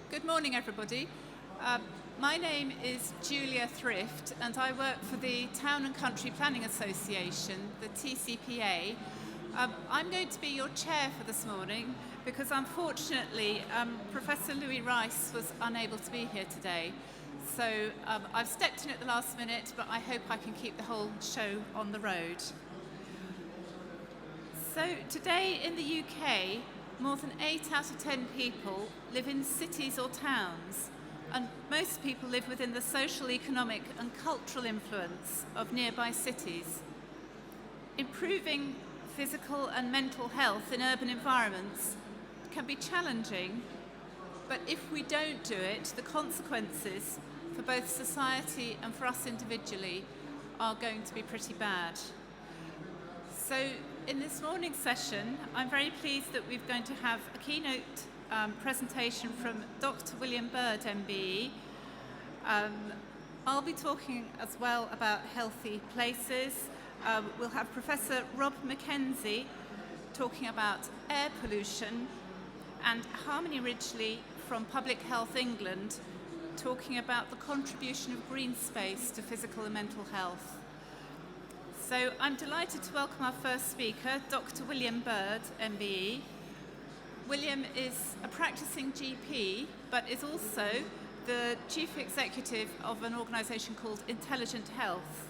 Good morning, everybody. My name is Julia Thrift, and I work for the Town and Country Planning Association, the TCPA. I'm going to be your chair for this morning because, unfortunately, Professor Louis Rice was unable to be here today. So I've stepped in at the last minute, but I hope I can keep the whole show on the road. So today in the UK, more than 8 out of 10 people live in cities or towns, and most people live within the social, economic and cultural influence of nearby cities. Improving physical and mental health in urban environments can be challenging, but if we don't do it, the consequences for both society and for us individually are going to be pretty bad. So in this morning's session, I'm very pleased that we're going to have a keynote presentation from Dr. William Bird, MBE. I'll be talking as well about healthy places. We'll have Professor Rob Mackenzie talking about air pollution, and Harmony Ridgely from Public Health England talking about the contribution of green space to physical and mental health. So I'm delighted to welcome our first speaker, Dr. William Bird, MBE. William is a practicing GP, but is also the chief executive of an organisation called Intelligent Health.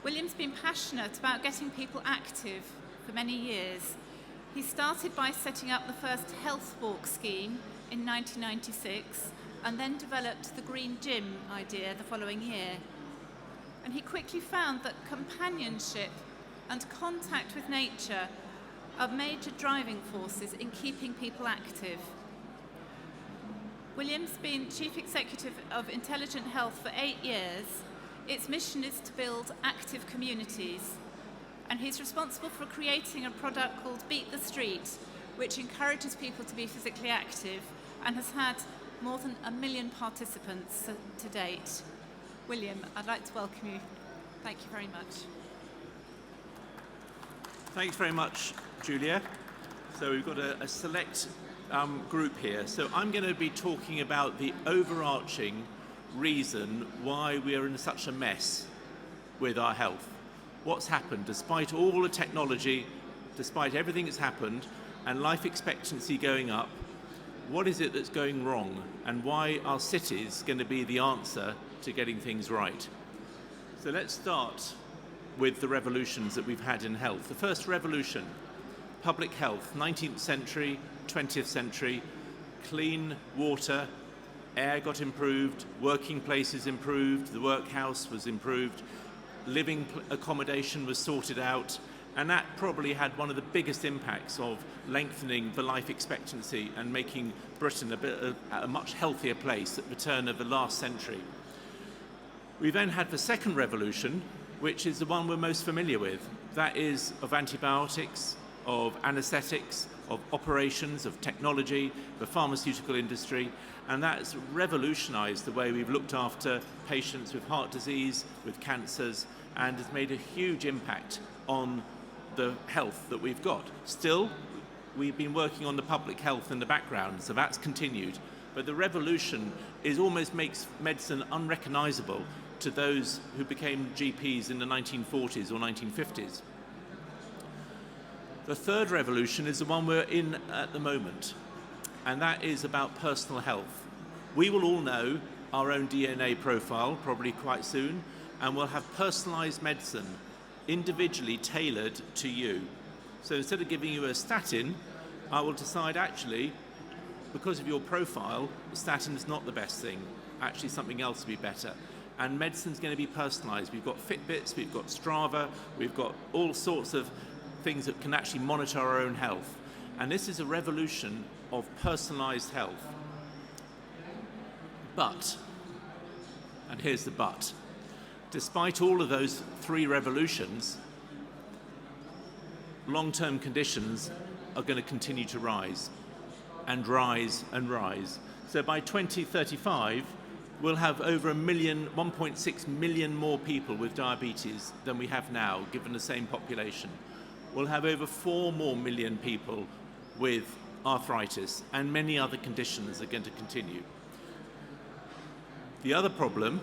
William's been passionate about getting people active for many years. He started by setting up the first health walk scheme in 1996 and then developed the Green Gym idea the following year. And he quickly found that companionship and contact with nature are major driving forces in keeping people active. William's been Chief Executive of Intelligent Health for 8 years. Its mission is to build active communities. And he's responsible for creating a product called Beat the Street, which encourages people to be physically active and has had more than 1 million participants to date. William, I'd like to welcome you. Thank you very much. Thanks very much, Julia. So we've got a select group here. So I'm going to be talking about the overarching reason why we are in such a mess with our health. What's happened, despite all the technology, despite everything that's happened, and life expectancy going up, what is it that's going wrong, and why are cities going to be the answer to getting things right? So let's start with the revolutions that we've had in health. The first revolution, public health, 19th century, 20th century, clean water, air got improved, working places improved, the workhouse was improved, living accommodation was sorted out, and that probably had one of the biggest impacts of lengthening the life expectancy and making Britain a much healthier place at the turn of the last century. We then had the second revolution, which is the one we're most familiar with. That is of antibiotics, of anaesthetics, of operations, of technology, the pharmaceutical industry, and that's revolutionised the way we've looked after patients with heart disease, with cancers, and has made a huge impact on the health that we've got. Still, we've been working on the public health in the background, so that's continued. But the revolution almost makes medicine unrecognisable to those who became GPs in the 1940s or 1950s. The third revolution is the one we're in at the moment, and that is about personal health. We will all know our own DNA profile probably quite soon, and we'll have personalised medicine individually tailored to you. So instead of giving you a statin, I will decide actually, because of your profile, the statin is not the best thing. Actually, something else would be better. And medicine's going to be personalised. We've got Fitbits, we've got Strava, we've got all sorts of things that can actually monitor our own health. And this is a revolution of personalised health. But, and here's the but, despite all of those three revolutions, long-term conditions are going to continue to rise and rise and rise. So by 2035, we'll have over 1.6 million more people with diabetes than we have now, given the same population. We'll have over 4 more million people with arthritis, and many other conditions are going to continue. The other problem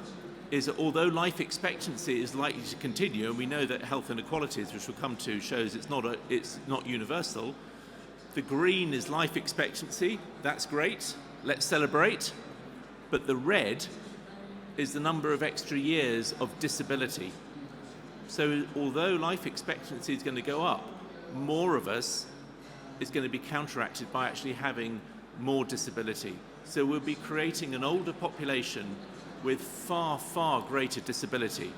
is that although life expectancy is likely to continue, and we know that health inequalities, which we'll come to, shows it's not universal, the green is life expectancy. That's great. Let's celebrate. But the red is the number of extra years of disability. So although life expectancy is going to go up, more of us is going to be counteracted by actually having more disability. So we'll be creating an older population with far, far greater disability.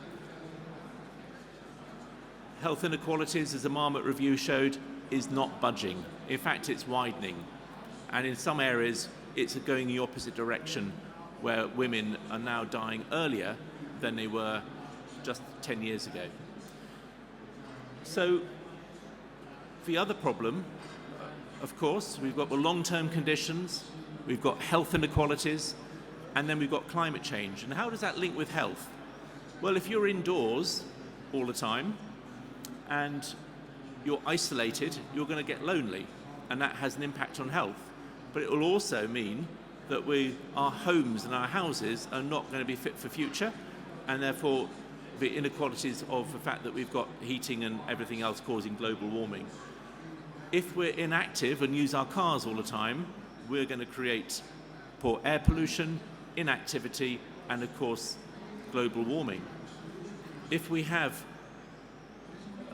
Health inequalities, as the Marmot review showed, is not budging. In fact, it's widening. And in some areas, it's going the opposite direction, where women are now dying earlier than they were just 10 years ago. So the other problem, of course, we've got the long-term conditions, we've got health inequalities, and then we've got climate change. And how does that link with health? Well, if you're indoors all the time and you're isolated, you're going to get lonely, and that has an impact on health. But it will also mean that our homes and our houses are not going to be fit for future, and therefore the inequalities of the fact that we've got heating and everything else causing global warming. If we're inactive and use our cars all the time, we're going to create poor air pollution, inactivity, and of course, global warming. If we have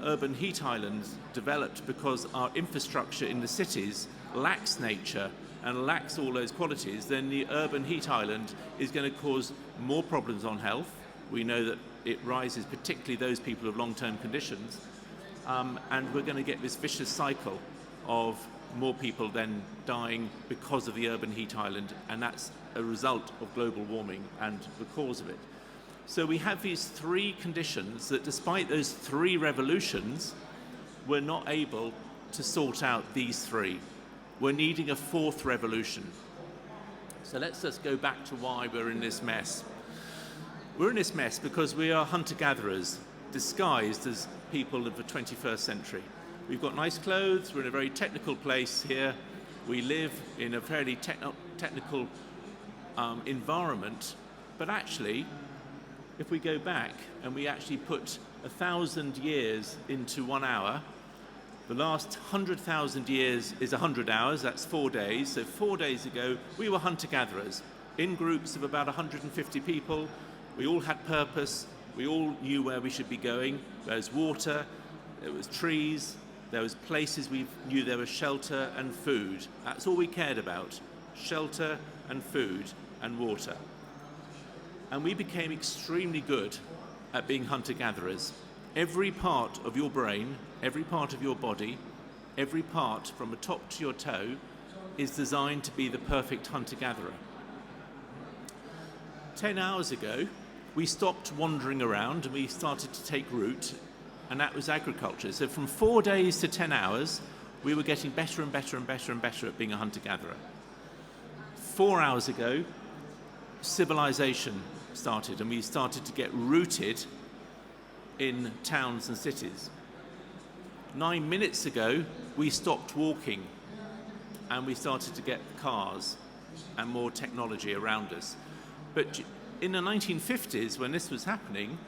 urban heat islands developed because our infrastructure in the cities lacks nature and lacks all those qualities, then the urban heat island is going to cause more problems on health. We know that it rises particularly those people with long-term conditions, and we're going to get this vicious cycle of more people then dying because of the urban heat island, and that's a result of global warming and the cause of it. So we have these three conditions that, despite those three revolutions, we're not able to sort out these three. We're needing a fourth revolution. So let's just go back to why we're in this mess. We're in this mess because we are hunter-gatherers disguised as people of the 21st century. We've got nice clothes, we're in a very technical place here, we live in a fairly technical environment, but actually, if we go back and we actually put 1,000 years into 1 hour, the last 100,000 years is 100 hours, that's 4 days. So 4 days ago, we were hunter-gatherers in groups of about 150 people. We all had purpose, we all knew where we should be going. There was water, there was trees, there was places we knew there was shelter and food. That's all we cared about, shelter and food and water. And we became extremely good at being hunter-gatherers. Every part of your brain, every part of your body, every part from the top to your toe is designed to be the perfect hunter-gatherer. 10 hours ago, we stopped wandering around and we started to take root, and that was agriculture. So from 4 days to 10 hours, we were getting better and better and better and better at being a hunter-gatherer. 4 hours ago, civilization started, and we started to get rooted in towns and cities. 9 minutes ago, we stopped walking, and we started to get cars and more technology around us. But in the 1950s, when this was happening,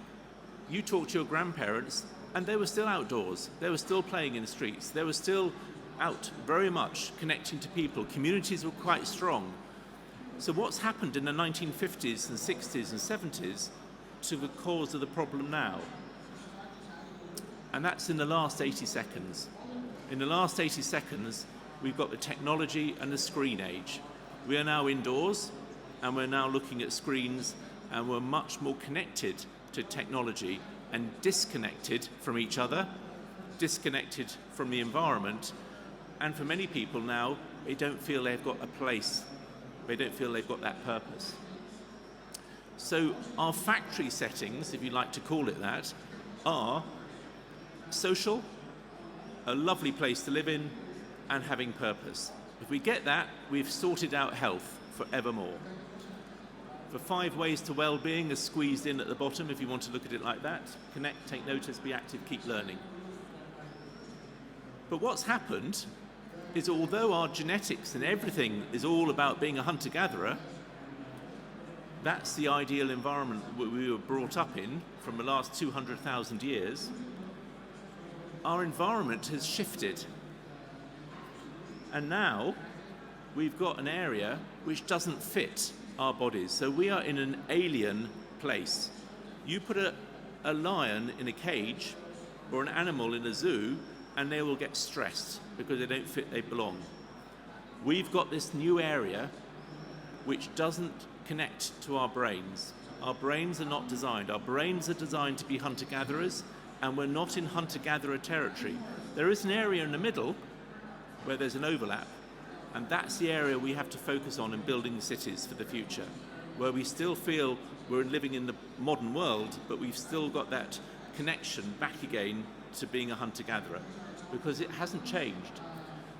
you talked to your grandparents, and they were still outdoors. They were still playing in the streets. They were still out very much connecting to people. Communities were quite strong. So what's happened in the 1950s and 60s and 70s to the cause of the problem now? And that's in the last 80 seconds. In the last 80 seconds, we've got the technology and the screen age. We are now indoors, and we're now looking at screens, and we're much more connected to technology and disconnected from each other, disconnected from the environment. And for many people now, they don't feel they've got a place. They don't feel they've got that purpose. So our factory settings, if you like to call it that, are social, a lovely place to live in, and having purpose. If we get that, we've sorted out health forevermore. The 5 ways to well-being are squeezed in at the bottom if you want to look at it like that. Connect, take notice, be active, keep learning. But what's happened is although our genetics and everything is all about being a hunter-gatherer, that's the ideal environment we were brought up in from the last 200,000 years. Our environment has shifted. And now we've got an area which doesn't fit our bodies. So we are in an alien place. You put a lion in a cage or an animal in a zoo and they will get stressed because they don't fit, they belong. We've got this new area which doesn't connect to our brains. Our brains are not designed. Our brains are designed to be hunter-gatherers, and we're not in hunter-gatherer territory. There is an area in the middle where there's an overlap, and that's the area we have to focus on in building cities for the future, where we still feel we're living in the modern world, but we've still got that connection back again to being a hunter-gatherer, because it hasn't changed.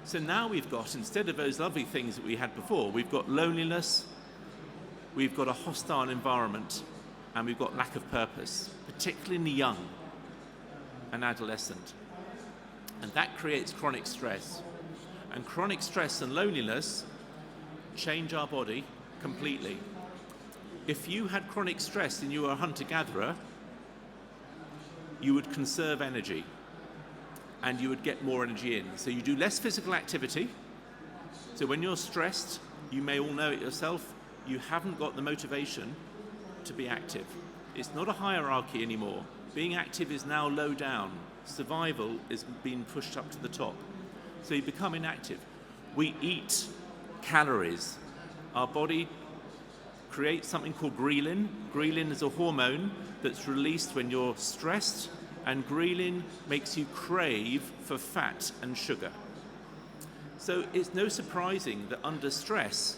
So now we've got, instead of those lovely things that we had before, we've got loneliness, we've got a hostile environment, and we've got lack of purpose, particularly in the young and adolescent. And that creates chronic stress. And chronic stress and loneliness change our body completely. If you had chronic stress and you were a hunter-gatherer, you would conserve energy and you would get more energy in. So you do less physical activity. So when you're stressed, you may all know it yourself, you haven't got the motivation to be active. It's not a hierarchy anymore. Being active is now low down. Survival is being pushed up to the top. So you become inactive. We eat calories. Our body creates something called ghrelin. Ghrelin is a hormone that's released when you're stressed, and ghrelin makes you crave for fat and sugar. So it's no surprising that under stress,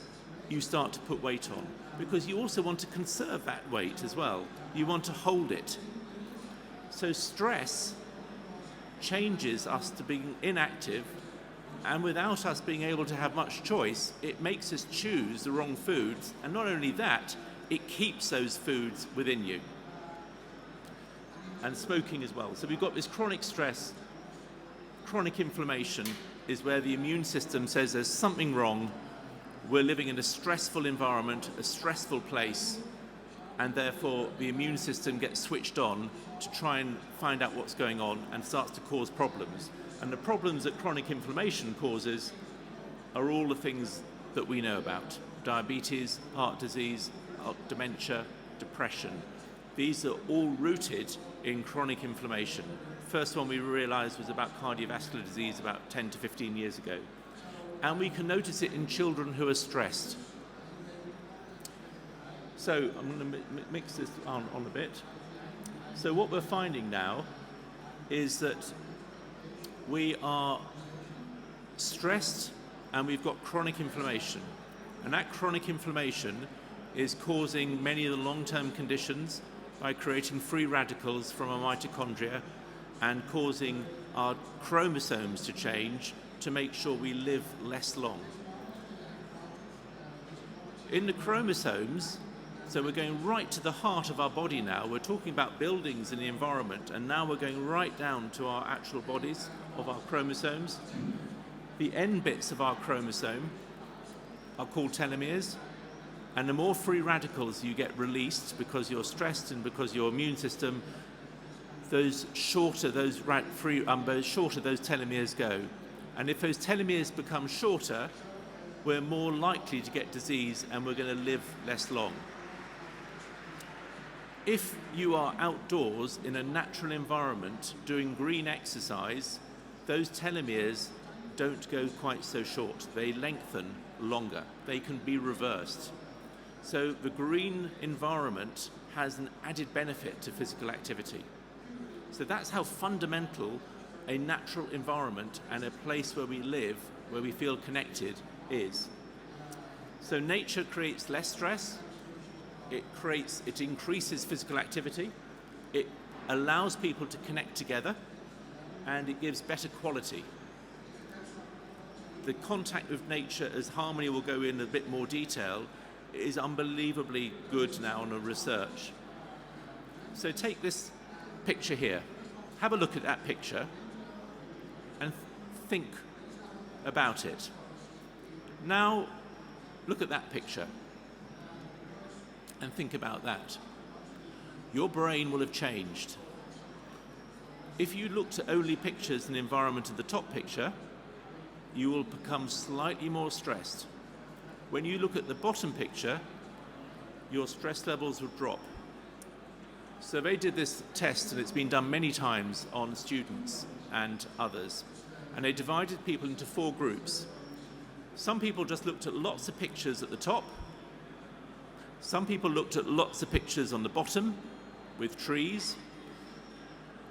you start to put weight on, because you also want to conserve that weight as well. You want to hold it. So stress changes us to being inactive, and without us being able to have much choice, it makes us choose the wrong foods, and not only that, it keeps those foods within you. And smoking as well. So we've got this chronic stress, chronic inflammation is where the immune system says there's something wrong, we're living in a stressful environment, a stressful place, and therefore the immune system gets switched on to try and find out what's going on and starts to cause problems. And the problems that chronic inflammation causes are all the things that we know about. Diabetes, heart disease, dementia, depression. These are all rooted in chronic inflammation. First one we realized was about cardiovascular disease about 10 to 15 years ago. And we can notice it in children who are stressed. So I'm going to mix this on a bit. So what we're finding now is that we are stressed and we've got chronic inflammation. And that chronic inflammation is causing many of the long-term conditions by creating free radicals from our mitochondria and causing our chromosomes to change to make sure we live less long. In the chromosomes, so we're going right to the heart of our body now. We're talking about buildings in the environment, and now we're going right down to our actual bodies of our chromosomes. The end bits of our chromosome are called telomeres, and the more free radicals you get released because you're stressed and because your immune system, those shorter those telomeres go. And if those telomeres become shorter, we're more likely to get disease and we're going to live less long. If you are outdoors in a natural environment doing green exercise, those telomeres don't go quite so short. They lengthen longer. They can be reversed. So the green environment has an added benefit to physical activity. So that's how fundamental a natural environment and a place where we live, where we feel connected, is. So nature creates less stress, it increases physical activity, it allows people to connect together, and it gives better quality. The contact with nature, as Harmony will go in a bit more detail, is unbelievably good now in the research. So take this picture here. Have a look at that picture and think, about it. Now, look at that picture and think about that. Your brain will have changed. If you looked at only pictures and environment in the top picture, you will become slightly more stressed. When you look at the bottom picture, your stress levels will drop. So they did this test, and it's been done many times on students and others. And they divided people into 4 groups. Some people just looked at lots of pictures at the top. Some people looked at lots of pictures on the bottom with trees.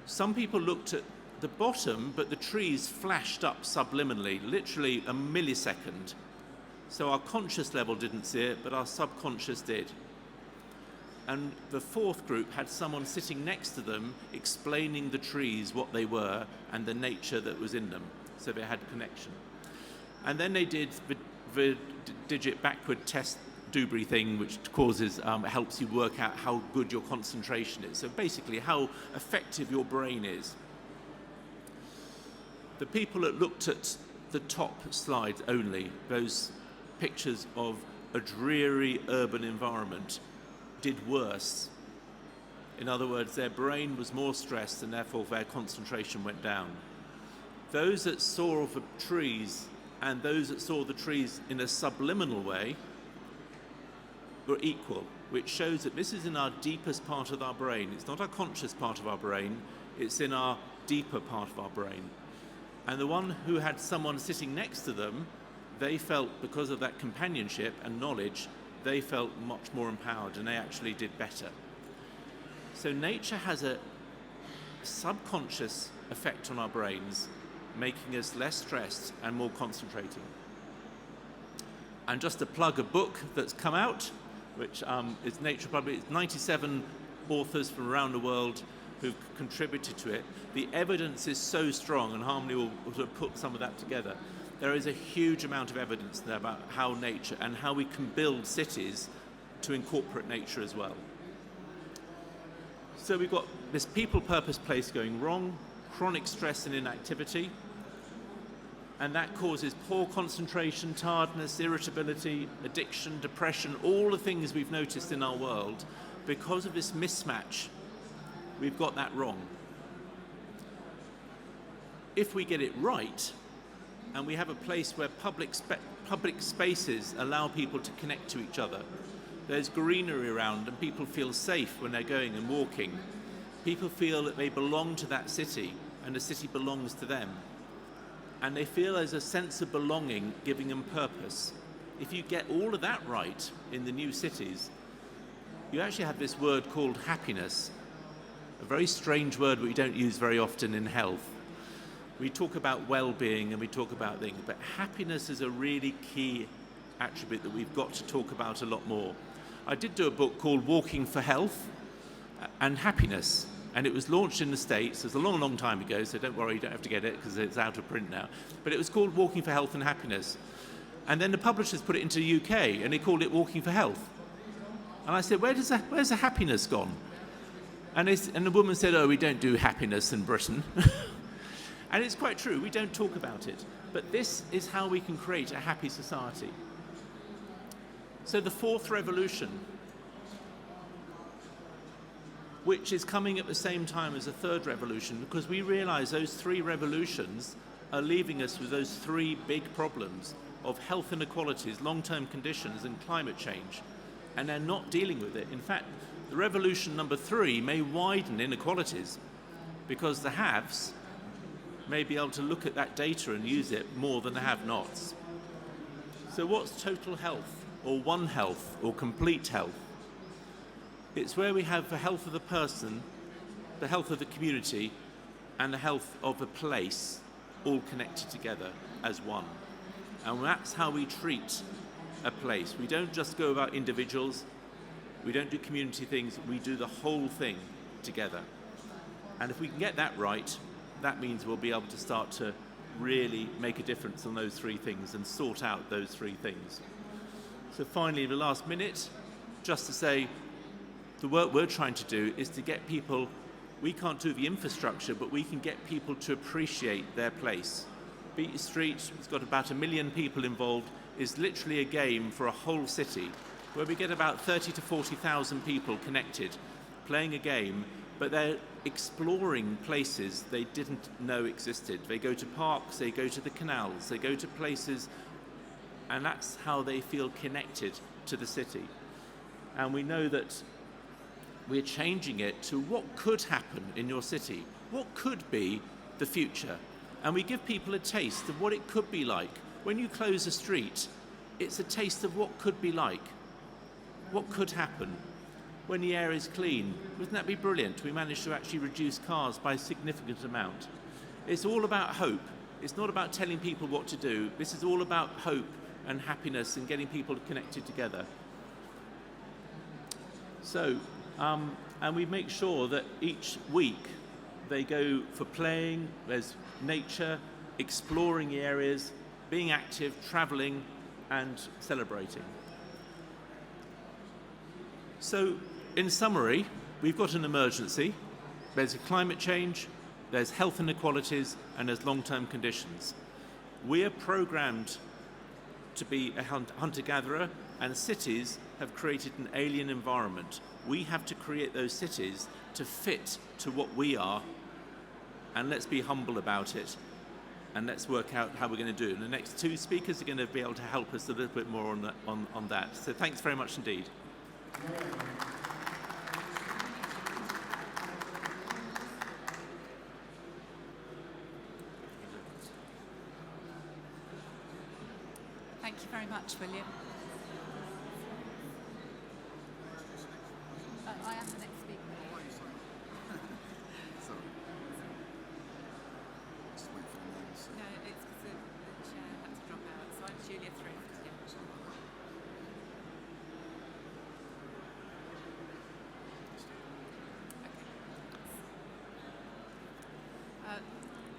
Some people looked at the bottom, but the trees flashed up subliminally, literally a millisecond. So our conscious level didn't see it, but our subconscious did. And the 4th group had someone sitting next to them explaining the trees, what they were, and the nature that was in them. So they had connection. And then they did the digit backward test Dubry thing, which helps you work out how good your concentration is. So basically how effective your brain is. The people that looked at the top slides only, those pictures of a dreary urban environment, did worse. In other words, their brain was more stressed and therefore their concentration went down. Those that saw the trees and those that saw the trees in a subliminal way were equal, which shows that this is in our deepest part of our brain. It's not our conscious part of our brain, it's in our deeper part of our brain. And the one who had someone sitting next to them, they felt, because of that companionship and knowledge, they felt much more empowered and they actually did better. So nature has a subconscious effect on our brains, making us less stressed and more concentrating. And just to plug a book that's come out, which is Nature Public, it's 97 authors from around the world who've contributed to it. The evidence is so strong, and Harmony will sort of put some of that together. There is a huge amount of evidence there about how nature and how we can build cities to incorporate nature as well. So we've got this people, purpose, place going wrong, chronic stress and inactivity, and that causes poor concentration, tiredness, irritability, addiction, depression, all the things we've noticed in our world. Because of this mismatch, we've got that wrong. If we get it right, and we have a place where public spaces allow people to connect to each other, there's greenery around and people feel safe when they're going and walking. People feel that they belong to that city and the city belongs to them. And they feel there's a sense of belonging, giving them purpose. If you get all of that right in the new cities, you actually have this word called happiness, a very strange word that we don't use very often in health. We talk about well-being and we talk about things, but happiness is a really key attribute that we've got to talk about a lot more. I did do a book called Walking for Health and Happiness, and it was launched in the States. It was a long, long time ago, so don't worry, you don't have to get it because it's out of print now. But it was called Walking for Health and Happiness. And then the publishers put it into the UK, and they called it Walking for Health. And I said, where's the happiness gone? And the woman said, oh, we don't do happiness in Britain. And it's quite true, we don't talk about it. But this is how we can create a happy society. So the fourth revolution, which is coming at the same time as the third revolution, because we realize those 3 revolutions are leaving us with those 3 big problems of health inequalities, long-term conditions, and climate change. And they're not dealing with it. In fact, the revolution number 3 may widen inequalities because the haves may be able to look at that data and use it more than the have-nots. So what's total health, or one health, or complete health? It's where we have the health of the person, the health of the community, and the health of the place all connected together as one. And that's how we treat a place. We don't just go about individuals, we don't do community things, we do the whole thing together. And if we can get that right, that means we'll be able to start to really make a difference on those 3 things and sort out those 3 things. So finally, in the last minute, just to say, the work we're trying to do is to get people, we can't do the infrastructure, but we can get people to appreciate their place. Beat Street, it's got about 1 million people involved, is literally a game for a whole city, where we get about 30 to 40,000 people connected, playing a game, but they're exploring places they didn't know existed. They go to parks, they go to the canals, they go to places, and that's how they feel connected to the city. And we know that we're changing it to what could happen in your city, what could be the future. And we give people a taste of what it could be like. When you close a street, it's a taste of what could be like, what could happen. When the air is clean, wouldn't that be brilliant? We managed to actually reduce cars by a significant amount. It's all about hope. It's not about telling people what to do. This is all about hope and happiness and getting people connected together. So, and we make sure that each week they go for playing, there's nature, exploring the areas, being active, travelling and celebrating. So, in summary, we've got an emergency. There's climate change, there's health inequalities, and there's long-term conditions. We are programmed to be a hunter-gatherer, and cities have created an alien environment. We have to create those cities to fit to what we are, and let's be humble about it, and let's work out how we're going to do it. And the next two speakers are going to be able to help us a little bit more on that. So thanks very much indeed. Thank you very much, William. I am the next speaker. No, it's because the chair had to drop out. So I'm Julia Thrift.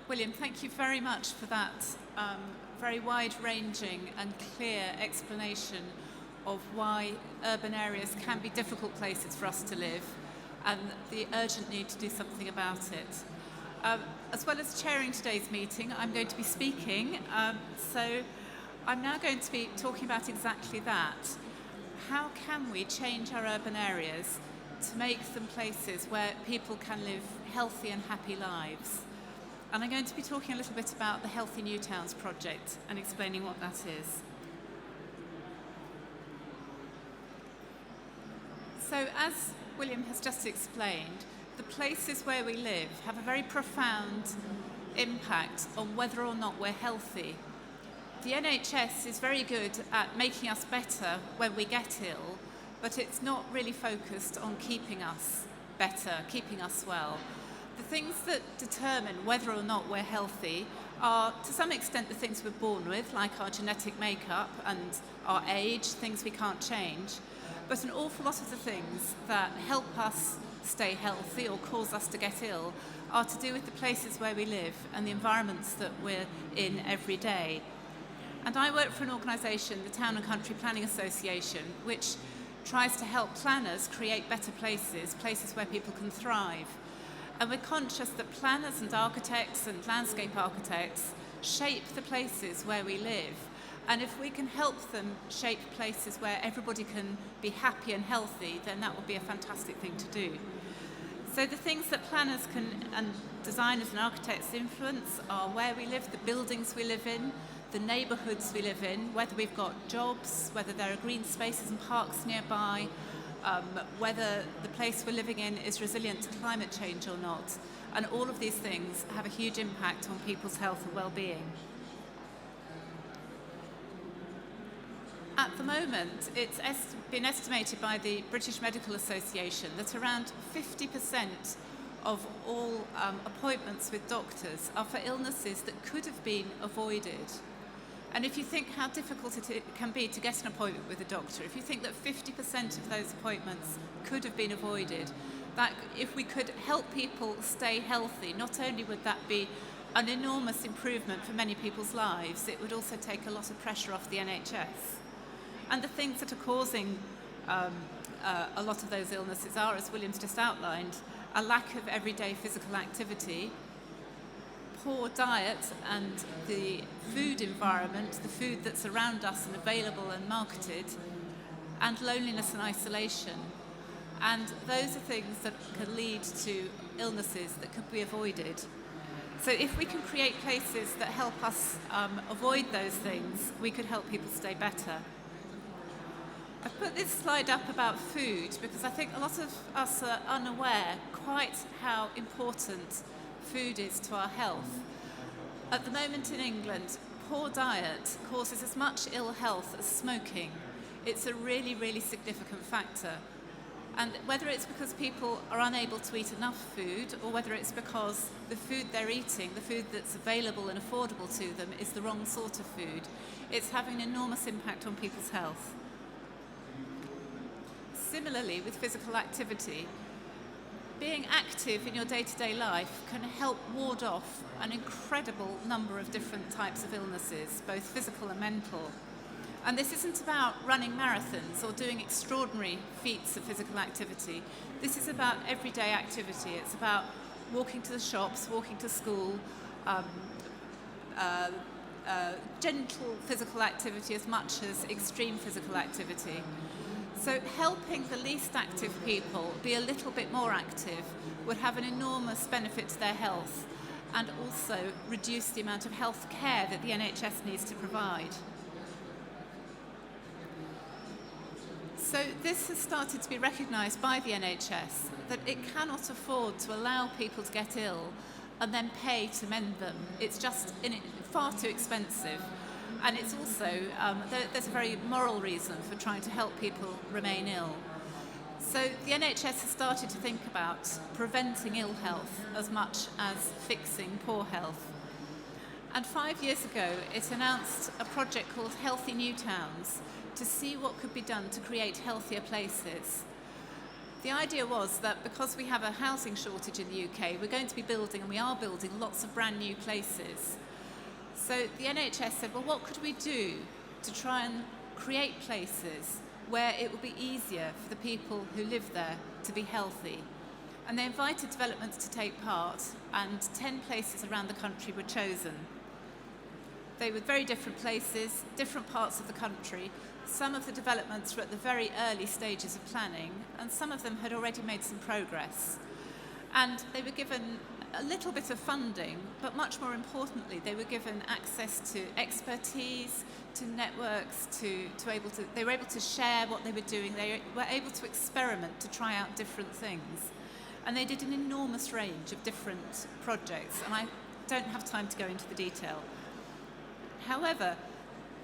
William, thank you very much for that very wide-ranging and clear explanation of why urban areas can be difficult places for us to live and the urgent need to do something about it. As well as chairing today's meeting, I'm going to be speaking, so I'm now going to be talking about exactly that. How can we change our urban areas to make them places where people can live healthy and happy lives? And I'm going to be talking a little bit about the Healthy New Towns project and explaining what that is. So as William has just explained, the places where we live have a very profound impact on whether or not we're healthy. The NHS is very good at making us better when we get ill, but it's not really focused on keeping us better, keeping us well. The things that determine whether or not we're healthy are, to some extent, the things we're born with, like our genetic makeup and our age, things we can't change. But an awful lot of the things that help us stay healthy or cause us to get ill are to do with the places where we live and the environments that we're in every day. And I work for an organisation, the Town and Country Planning Association, which tries to help planners create better places, places where people can thrive. And we're conscious that planners and architects and landscape architects shape the places where we live. And if we can help them shape places where everybody can be happy and healthy, then that would be a fantastic thing to do. So the things that planners can, and designers and architects influence are where we live, the buildings we live in, the neighbourhoods we live in, whether we've got jobs, whether there are green spaces and parks nearby, whether the place we're living in is resilient to climate change or not. And all of these things have a huge impact on people's health and well-being. At the moment, it's been estimated by the British Medical Association that around 50% of all appointments with doctors are for illnesses that could have been avoided. And if you think how difficult it can be to get an appointment with a doctor, if you think that 50% of those appointments could have been avoided, that if we could help people stay healthy, not only would that be an enormous improvement for many people's lives, it would also take a lot of pressure off the NHS. And the things that are causing a lot of those illnesses are, as William's just outlined, a lack of everyday physical activity, poor diet and the food environment, the food that's around us and available and marketed, and loneliness and isolation. And those are things that can lead to illnesses that could be avoided. So if we can create places that help us avoid those things, we could help people stay better. I've put this slide up about food because I think a lot of us are unaware quite how important food is to our health. At the moment in England, poor diet causes as much ill health as smoking. It's a really, really significant factor. And whether it's because people are unable to eat enough food or whether it's because the food they're eating, the food that's available and affordable to them, is the wrong sort of food, it's having an enormous impact on people's health. Similarly, with physical activity, being active in your day-to-day life can help ward off an incredible number of different types of illnesses, both physical and mental. And this isn't about running marathons or doing extraordinary feats of physical activity. This is about everyday activity. It's about walking to the shops, walking to school, gentle physical activity as much as extreme physical activity. So helping the least active people be a little bit more active would have an enormous benefit to their health and also reduce the amount of health care that the NHS needs to provide. So this has started to be recognised by the NHS that it cannot afford to allow people to get ill and then pay to mend them. It's just far too expensive. And it's also, there's a very moral reason for trying to help people remain ill. So the NHS has started to think about preventing ill health as much as fixing poor health. And 5 years ago, it announced a project called Healthy New Towns to see what could be done to create healthier places. The idea was that because we have a housing shortage in the UK, we're going to be building, and we are building, lots of brand new places. So the NHS said, well, what could we do to try and create places where it would be easier for the people who live there to be healthy? And they invited developments to take part, and 10 places around the country were chosen. They were very different places, different parts of the country. Some of the developments were at the very early stages of planning, and some of them had already made some progress. And they were given a little bit of funding, but much more importantly, they were given access to expertise, to networks, they were able to share what they were doing. They were able to experiment, to try out different things. And they did an enormous range of different projects, and I don't have time to go into the detail. However,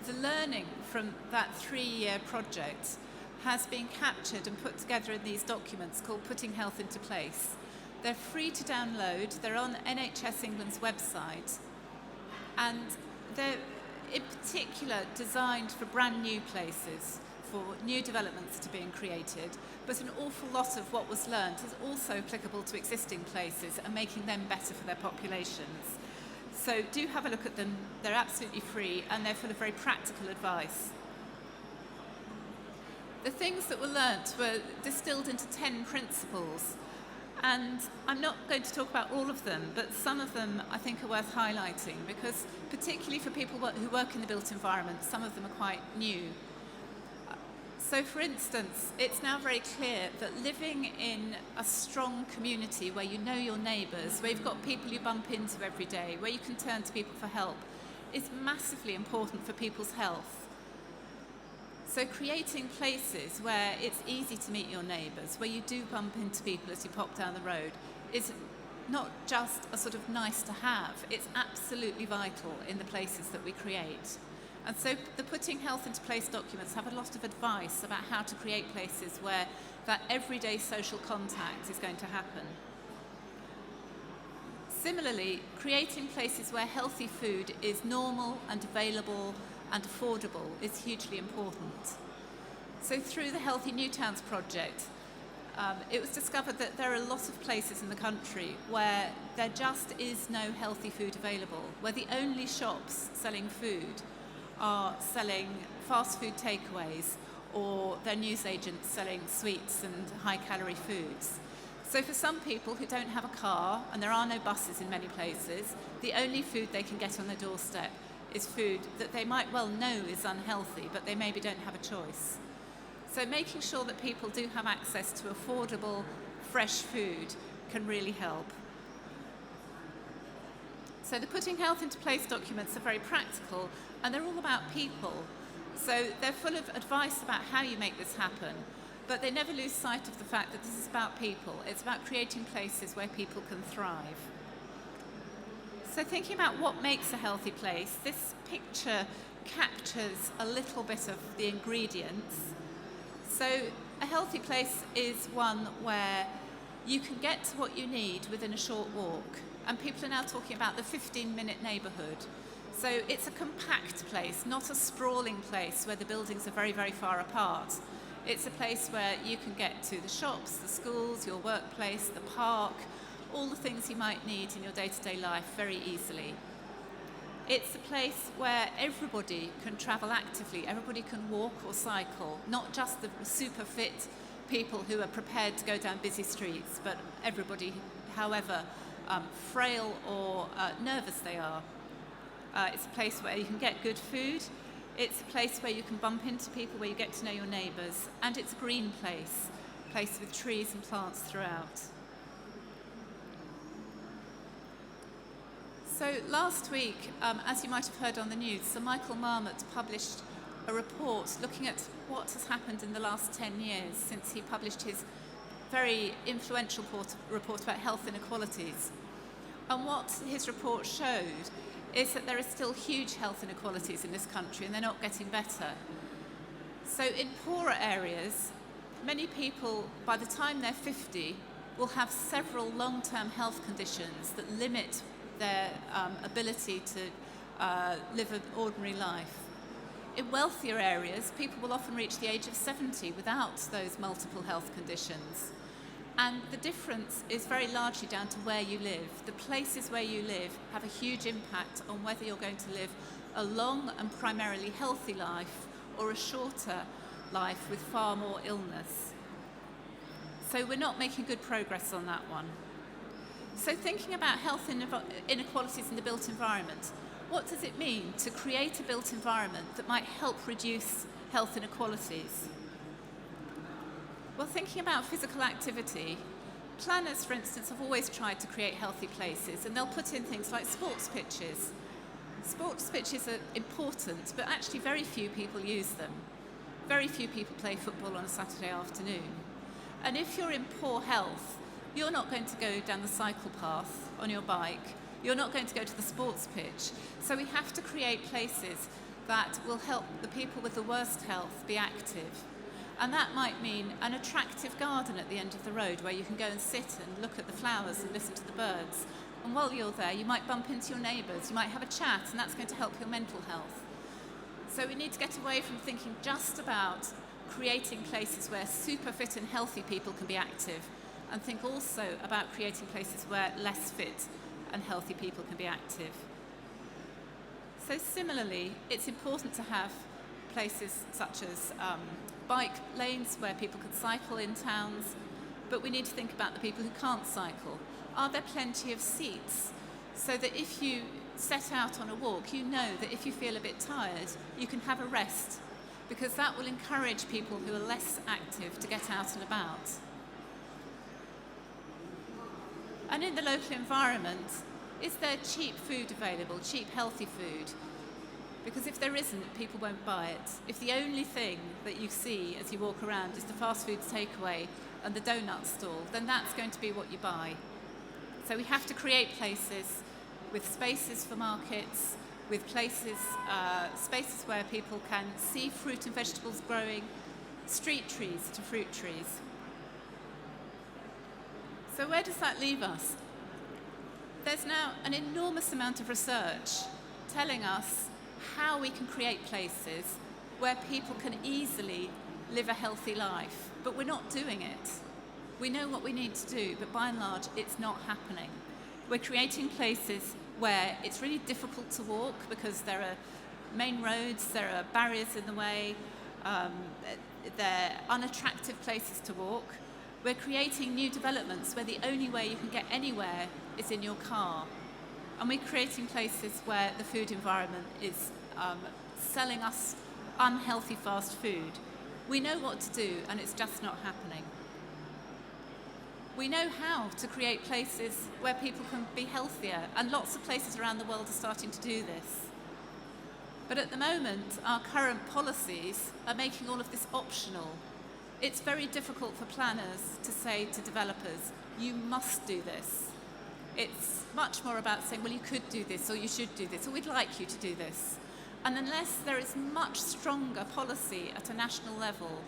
the learning from that 3-year project has been captured and put together in these documents called Putting Health into Place. They're free to download, they're on NHS England's website, and they're in particular designed for brand new places, for new developments that are being created, but an awful lot of what was learned is also applicable to existing places and making them better for their populations. So do have a look at them. They're absolutely free and they're full of very practical advice. The things that were learnt were distilled into 10 principles, and I'm not going to talk about all of them, but some of them I think are worth highlighting because particularly for people who work in the built environment, some of them are quite new. So for instance, it's now very clear that living in a strong community where you know your neighbours, where you've got people you bump into every day, where you can turn to people for help, is massively important for people's health. So creating places where it's easy to meet your neighbours, where you do bump into people as you pop down the road, is not just a sort of nice to have, it's absolutely vital in the places that we create. And so the Putting Health into Place documents have a lot of advice about how to create places where that everyday social contact is going to happen. Similarly, creating places where healthy food is normal and available and affordable is hugely important. So through the Healthy New Towns project, it was discovered that there are a lot of places in the country where there just is no healthy food available, where the only shops selling food are selling fast food takeaways or their newsagents selling sweets and high-calorie foods. So for some people who don't have a car, and there are no buses in many places, the only food they can get on their doorstep is food that they might well know is unhealthy, but they maybe don't have a choice. So making sure that people do have access to affordable, fresh food can really help. So the Putting Health into Place documents are very practical, and they're all about people. So they're full of advice about how you make this happen, but they never lose sight of the fact that this is about people. It's about creating places where people can thrive. So thinking about what makes a healthy place, this picture captures a little bit of the ingredients. So a healthy place is one where you can get to what you need within a short walk. And people are now talking about the 15-minute neighbourhood. So it's a compact place, not a sprawling place where the buildings are very, very far apart. It's a place where you can get to the shops, the schools, your workplace, the park, all the things you might need in your day-to-day life very easily. It's a place where everybody can travel actively, everybody can walk or cycle, not just the super fit people who are prepared to go down busy streets, but everybody, however frail or nervous they are. It's a place where you can get good food. It's a place where you can bump into people, where you get to know your neighbours, and it's a green place, a place with trees and plants throughout. So last week, as you might have heard on the news, Sir Michael Marmot published a report looking at what has happened in the last 10 years since he published his very influential report about health inequalities. And what his report showed is that there are still huge health inequalities in this country, and they're not getting better. So in poorer areas, many people, by the time they're 50, will have several long-term health conditions that limit their ability to live an ordinary life. In wealthier areas, people will often reach the age of 70 without those multiple health conditions. And the difference is very largely down to where you live. The places where you live have a huge impact on whether you're going to live a long and primarily healthy life or a shorter life with far more illness. So we're not making good progress on that one. So thinking about health inequalities in the built environment, what does it mean to create a built environment that might help reduce health inequalities? Well, thinking about physical activity, planners, for instance, have always tried to create healthy places, and they'll put in things like sports pitches. Sports pitches are important, but actually very few people use them. Very few people play football on a Saturday afternoon. And if you're in poor health, you're not going to go down the cycle path on your bike. You're not going to go to the sports pitch. So we have to create places that will help the people with the worst health be active. And that might mean an attractive garden at the end of the road where you can go and sit and look at the flowers and listen to the birds. And while you're there, you might bump into your neighbours, you might have a chat, and that's going to help your mental health. So we need to get away from thinking just about creating places where super fit and healthy people can be active, and think also about creating places where less fit and healthy people can be active. So similarly, it's important to have places such as bike lanes where people can cycle in towns, but we need to think about the people who can't cycle. Are there plenty of seats so that if you set out on a walk, you know that if you feel a bit tired, you can have a rest, because that will encourage people who are less active to get out and about. And in the local environment, is there cheap food available, cheap healthy food? Because if there isn't, people won't buy it. If the only thing that you see as you walk around is the fast food takeaway and the donut stall, then that's going to be what you buy. So we have to create places with spaces for markets, with places, spaces where people can see fruit and vegetables growing, street trees to fruit trees. So where does that leave us? There's now an enormous amount of research telling us how we can create places where people can easily live a healthy life, but we're not doing it. We know what we need to do, but by and large, it's not happening. We're creating places where it's really difficult to walk because there are main roads, there are barriers in the way, they're unattractive places to walk. We're creating new developments where the only way you can get anywhere is in your car. And we're creating places where the food environment is selling us unhealthy fast food. We know what to do, and it's just not happening. We know how to create places where people can be healthier, and lots of places around the world are starting to do this. But at the moment, our current policies are making all of this optional. It's very difficult for planners to say to developers, you must do this. It's much more about saying, well, you could do this, or you should do this, or we'd like you to do this. And unless there is much stronger policy at a national level,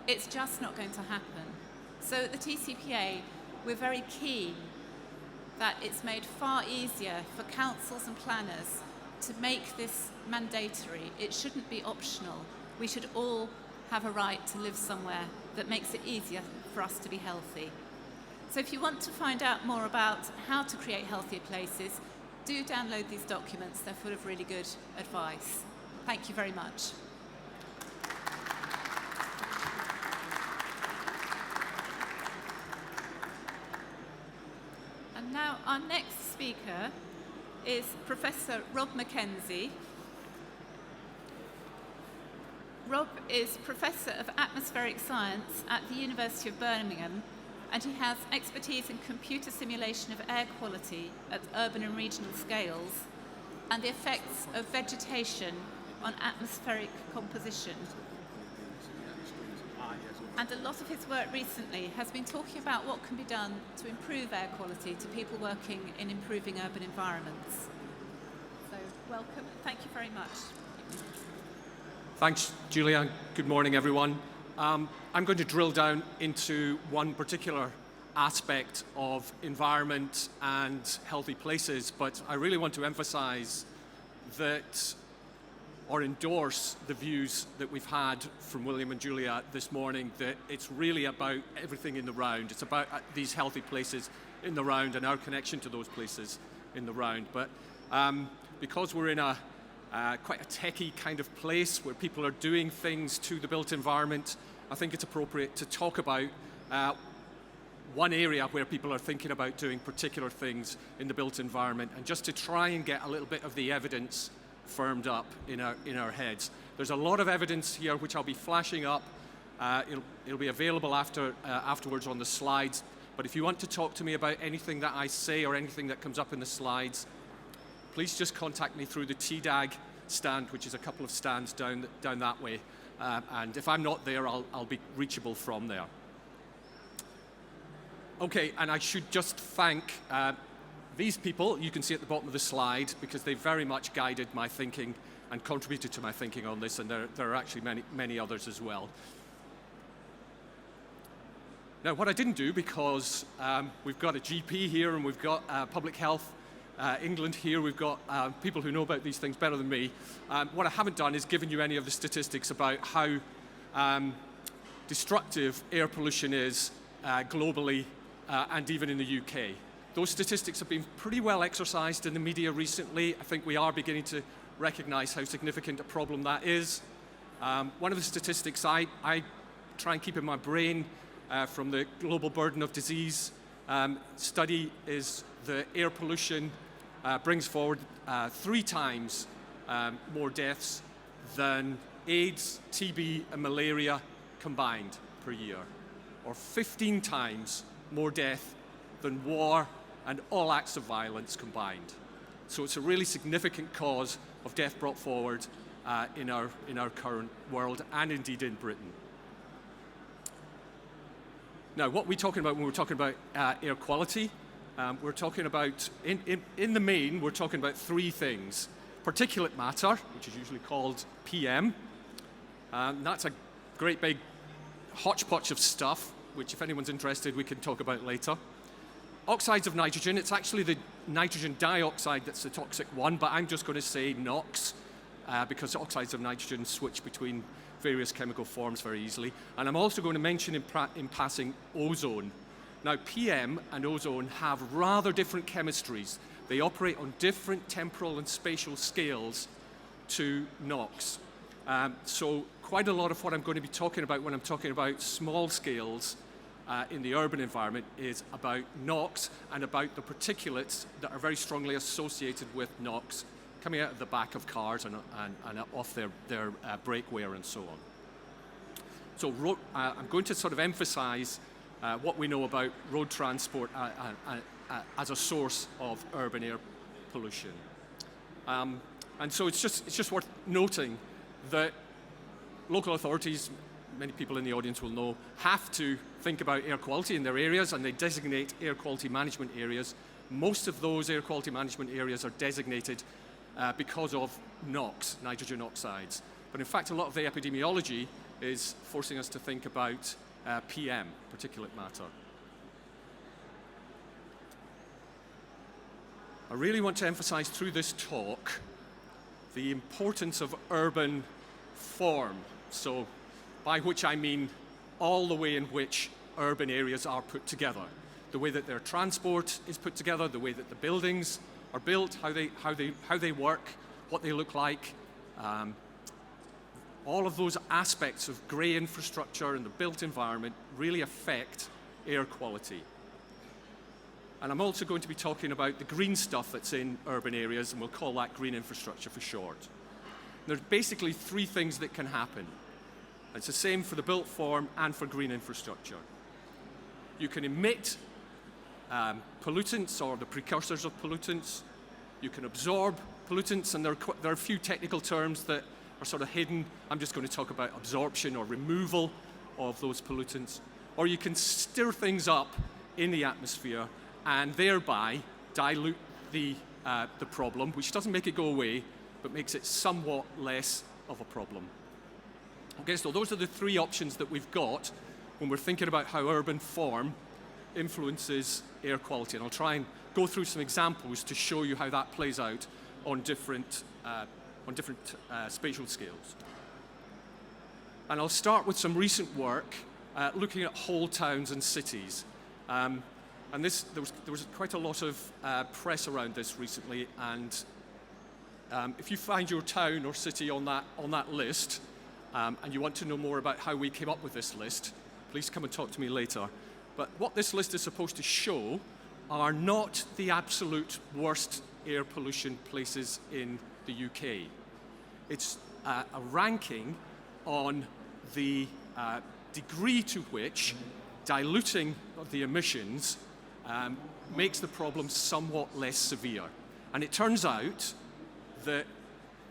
it's just not going to happen. So at the TCPA, we're very keen that it's made far easier for councils and planners to make this mandatory. It shouldn't be optional. We should all have a right to live somewhere that makes it easier for us to be healthy. So if you want to find out more about how to create healthier places, do download these documents. They're full of really good advice. Thank you very much. And now our next speaker is Professor Rob Mackenzie. Rob is Professor of Atmospheric Science at the University of Birmingham, and he has expertise in computer simulation of air quality at urban and regional scales and the effects of vegetation on atmospheric composition. And a lot of his work recently has been talking about what can be done to improve air quality to people working in improving urban environments. So welcome, thank you very much. Thanks, Julia. Good morning, everyone. I'm going to drill down into one particular aspect of environment and healthy places, but I really want to emphasize that, or endorse the views that we've had from William and Julia this morning, that it's really about everything in the round. It's about these healthy places in the round and our connection to those places in the round. But because we're in quite a techie kind of place where people are doing things to the built environment, I think it's appropriate to talk about one area where people are thinking about doing particular things in the built environment, and just to try and get a little bit of the evidence firmed up in our heads. There's a lot of evidence here which I'll be flashing up. It'll be available afterwards on the slides. But if you want to talk to me about anything that I say or anything that comes up in the slides, please just contact me through the TDAG stand, which is a couple of stands down that way. And if I'm not there, I'll be reachable from there. Okay, and I should just thank these people you can see at the bottom of the slide, because they very much guided my thinking and contributed to my thinking on this, and there are actually many others as well. Now, what I didn't do, because we've got a GP here and we've got Public Health England here, we've got people who know about these things better than me. What I haven't done is given you any of the statistics about how destructive air pollution is globally and even in the UK. Those statistics have been pretty well exercised in the media recently. I think we are beginning to recognize how significant a problem that is. One of the statistics I try and keep in my brain from the Global Burden of Disease study is the air pollution brings forward 3 times more deaths than AIDS, TB, and malaria combined per year, or 15 times more death than war and all acts of violence combined. So it's a really significant cause of death brought forward in our current world, and indeed in Britain. Now, what are we talking about when we're talking about air quality? We're talking about, in the main, we're talking about 3 things. Particulate matter, which is usually called PM. That's a great big hodgepodge of stuff, which if anyone's interested, we can talk about later. Oxides of nitrogen, it's actually the nitrogen dioxide that's the toxic one, but I'm just going to say NOx, because oxides of nitrogen switch between various chemical forms very easily. And I'm also going to mention in passing ozone. Now, PM and ozone have rather different chemistries. They operate on different temporal and spatial scales to NOx. So quite a lot of what I'm going to be talking about when I'm talking about small scales in the urban environment is about NOx and about the particulates that are very strongly associated with NOx coming out of the back of cars and off their brake wear and so on. So I'm going to sort of emphasize what we know about road transport as a source of urban air pollution. And so it's just worth noting that local authorities, many people in the audience will know, have to think about air quality in their areas, and they designate air quality management areas. Most of those air quality management areas are designated because of NOx, nitrogen oxides. But in fact, a lot of the epidemiology is forcing us to think about PM, particulate matter. I really want to emphasize through this talk the importance of urban form. So, by which I mean all the way in which urban areas are put together. The way that their transport is put together, the way that the buildings are built, how they work, what they look like. All of those aspects of grey infrastructure and the built environment really affect air quality. And I'm also going to be talking about the green stuff that's in urban areas, and we'll call that green infrastructure for short. There's basically three things that can happen. It's the same for the built form and for green infrastructure. You can emit pollutants or the precursors of pollutants. You can absorb pollutants, and there are a few technical terms that are sort of hidden. I'm just going to talk about absorption or removal of those pollutants. Or you can stir things up in the atmosphere and thereby dilute the problem, which doesn't make it go away, but makes it somewhat less of a problem. Okay, so those are the three options that we've got when we're thinking about how urban form influences air quality. And I'll try and go through some examples to show you how that plays out on different spatial scales. And I'll start with some recent work looking at whole towns and cities. And there was quite a lot of press around this recently, and if you find your town or city on that list, and you want to know more about how we came up with this list, please come and talk to me later. But what this list is supposed to show are not the absolute worst air pollution places in the UK. It's a ranking on the degree to which diluting of the emissions makes the problem somewhat less severe. And it turns out that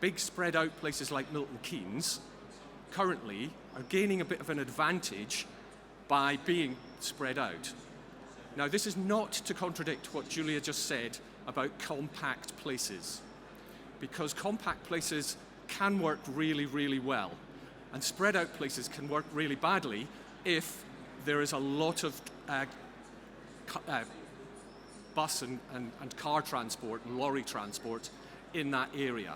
big spread out places like Milton Keynes currently are gaining a bit of an advantage by being spread out. Now, this is not to contradict what Julia just said about compact places, because compact places can work really, really well, and spread out places can work really badly if there is a lot of bus and car transport and lorry transport in that area.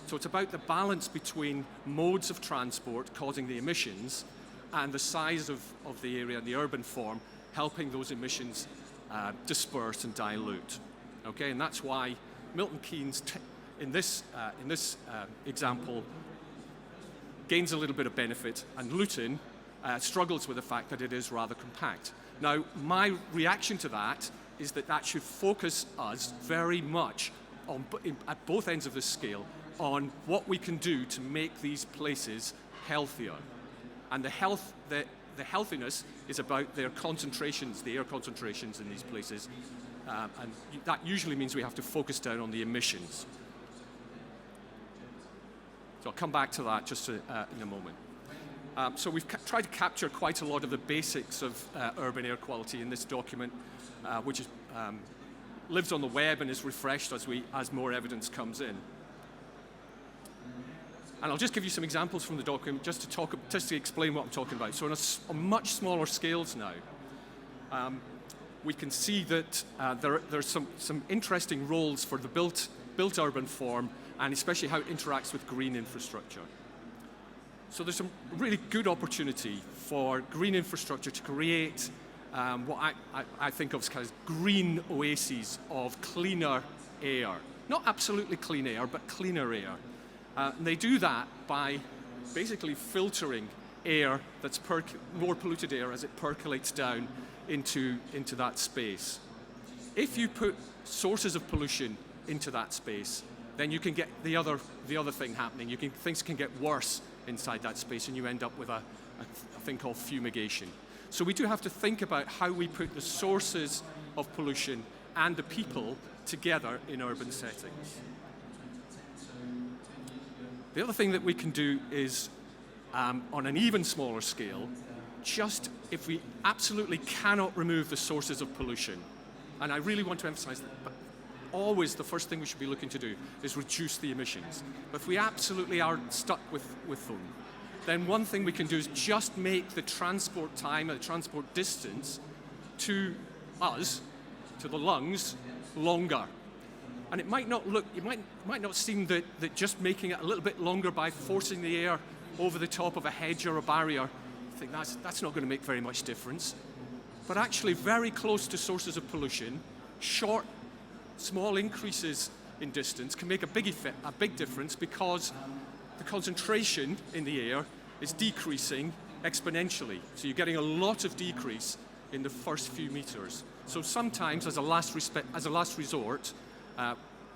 So it's about the balance between modes of transport causing the emissions and the size of the area and the urban form helping those emissions disperse and dilute. Okay, and that's why Milton Keynes, in this example, gains a little bit of benefit, and Luton struggles with the fact that it is rather compact. Now, my reaction to that is that should focus us very much on, at both ends of the scale, on what we can do to make these places healthier. And the healthiness is about their concentrations, the air concentrations in these places. And that usually means we have to focus down on the emissions. So I'll come back to that just in a moment. So we've tried to capture quite a lot of the basics of urban air quality in this document, which lives on the web and is refreshed as more evidence comes in. And I'll just give you some examples from the document just to explain what I'm talking about. So on much smaller scales now, we can see that there's some interesting roles for the built urban form, and especially how it interacts with green infrastructure. So there's some really good opportunity for green infrastructure to create what I think of as green oases of cleaner air. Not absolutely clean air, but cleaner air. And they do that by basically filtering air that's more polluted air as it percolates down into that space. If you put sources of pollution into that space, then you can get the other thing happening. Things can get worse inside that space, and you end up with a thing called fumigation. So we do have to think about how we put the sources of pollution and the people together in urban settings. The other thing that we can do is, on an even smaller scale, just if we absolutely cannot remove the sources of pollution, and I really want to emphasize that, but always the first thing we should be looking to do is reduce the emissions. But if we absolutely are stuck with them, then one thing we can do is just make the transport time, the transport distance to us, to the lungs, longer. And it might not seem that just making it a little bit longer by forcing the air over the top of a hedge or a barrier, I think that's not going to make very much difference. But actually very close to sources of pollution, short, small increases in distance can make a big difference, because the concentration in the air is decreasing exponentially. So you're getting a lot of decrease in the first few meters. So sometimes, as a last resort,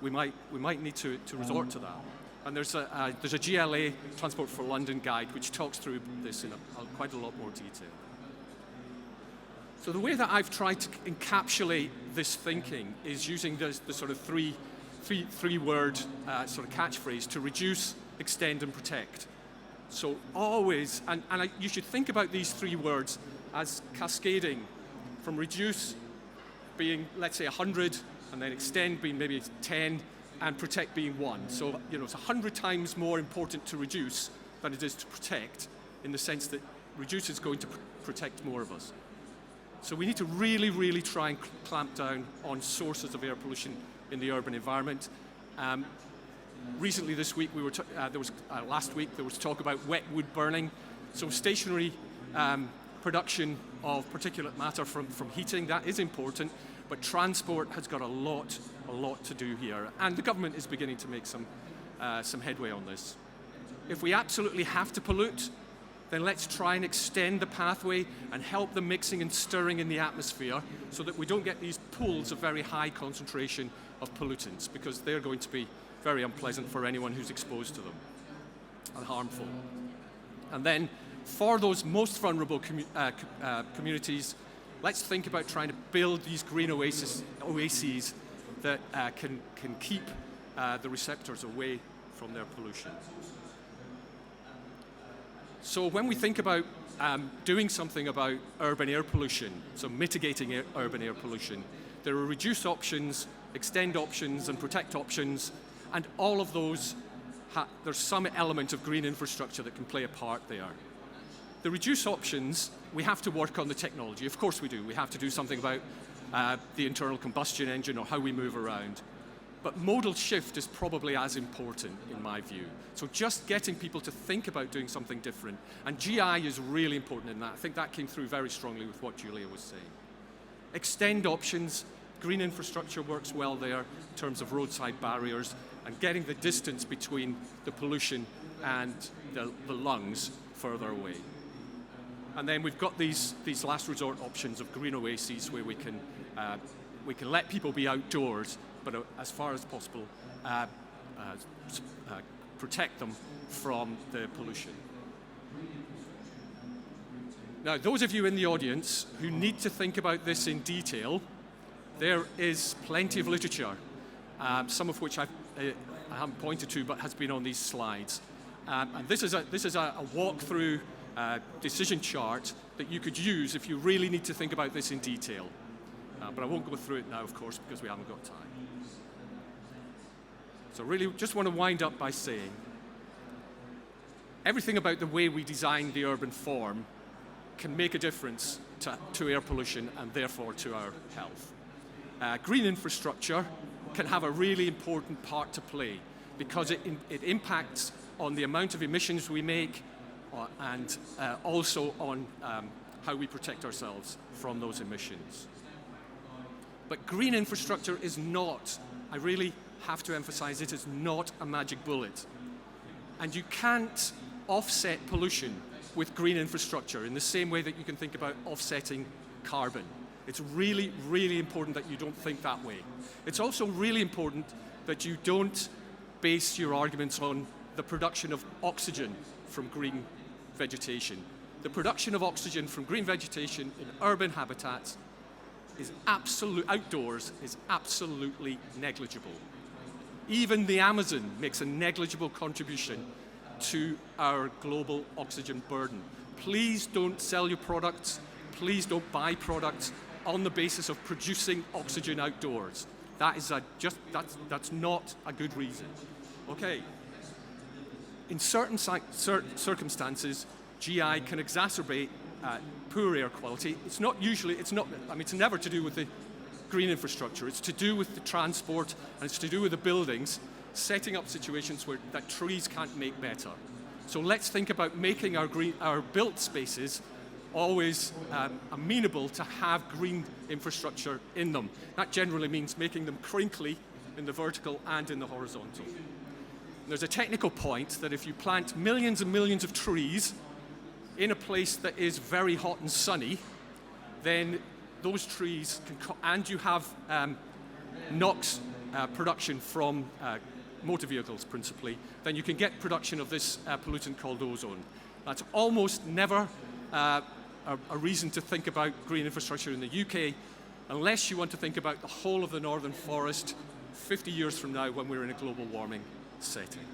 we might need to resort to that. And there's a GLA Transport for London guide which talks through this in quite a lot more detail. So the way that I've tried to encapsulate this thinking is using the sort of three-word sort of catchphrase: to reduce, extend, and protect. So always, you should think about these three words as cascading from reduce being, let's say, 100, and then extend being maybe 10, and protect being 1. So, it's 100 times more important to reduce than it is to protect, in the sense that reduce is going to protect more of us. So we need to really, really try and clamp down on sources of air pollution in the urban environment. Recently this week, last week, there was talk about wet wood burning. So stationary production of particulate matter from heating, that is important, but transport has got a lot to do here. And the government is beginning to make some headway on this. If we absolutely have to pollute, then let's try and extend the pathway and help the mixing and stirring in the atmosphere, so that we don't get these pools of very high concentration of pollutants, because they're going to be very unpleasant for anyone who's exposed to them, and harmful. And then for those most vulnerable communities, let's think about trying to build these green oases that can keep the receptors away from their pollution. So when we think about doing something about urban air pollution, so mitigating urban air pollution, there are reduce options, extend options, and protect options, and all of those, there's some element of green infrastructure that can play a part there. The reduce options, we have to work on the technology. Of course we do. We have to do something about the internal combustion engine, or how we move around. But modal shift is probably as important, in my view. So just getting people to think about doing something different. And GI is really important in that. I think that came through very strongly with what Julia was saying. Extend options. Green infrastructure works well there in terms of roadside barriers and getting the distance between the pollution and the lungs further away. And then we've got these last resort options of green oases, where we can let people be outdoors, but as far as possible, protect them from the pollution. Now, those of you in the audience who need to think about this in detail, there is plenty of literature, some of which I haven't pointed to, but has been on these slides. And this is a walk-through decision chart that you could use if you really need to think about this in detail. But I won't go through it now, of course, because we haven't got time. So really just want to wind up by saying everything about the way we design the urban form can make a difference to air pollution and therefore to our health. Green infrastructure can have a really important part to play, because it impacts on the amount of emissions we make, and also on how we protect ourselves from those emissions. But green infrastructure is not, I really have to emphasize, it is not a magic bullet. And you can't offset pollution with green infrastructure in the same way that you can think about offsetting carbon. It's really, really important that you don't think that way. It's also really important that you don't base your arguments on the production of oxygen from green vegetation. The production of oxygen from green vegetation in urban habitats is outdoors is absolutely negligible. Even the Amazon makes a negligible contribution to our global oxygen burden. Please don't sell your products, please don't buy products on the basis of producing oxygen outdoors. That is that's not a good reason. Okay. In certain circumstances, GI can exacerbate poor air quality. It's never to do with the green infrastructure. It's to do with the transport, and it's to do with the buildings, setting up situations that trees can't make better. So let's think about making our built spaces always amenable to have green infrastructure in them. That generally means making them crinkly in the vertical and in the horizontal. And there's a technical point that if you plant millions and millions of trees in a place that is very hot and sunny, then those trees and you have NOx production from motor vehicles principally, then you can get production of this pollutant called ozone. That's almost never a reason to think about green infrastructure in the UK, unless you want to think about the whole of the northern forest 50 years from now when we're in a global warming setting.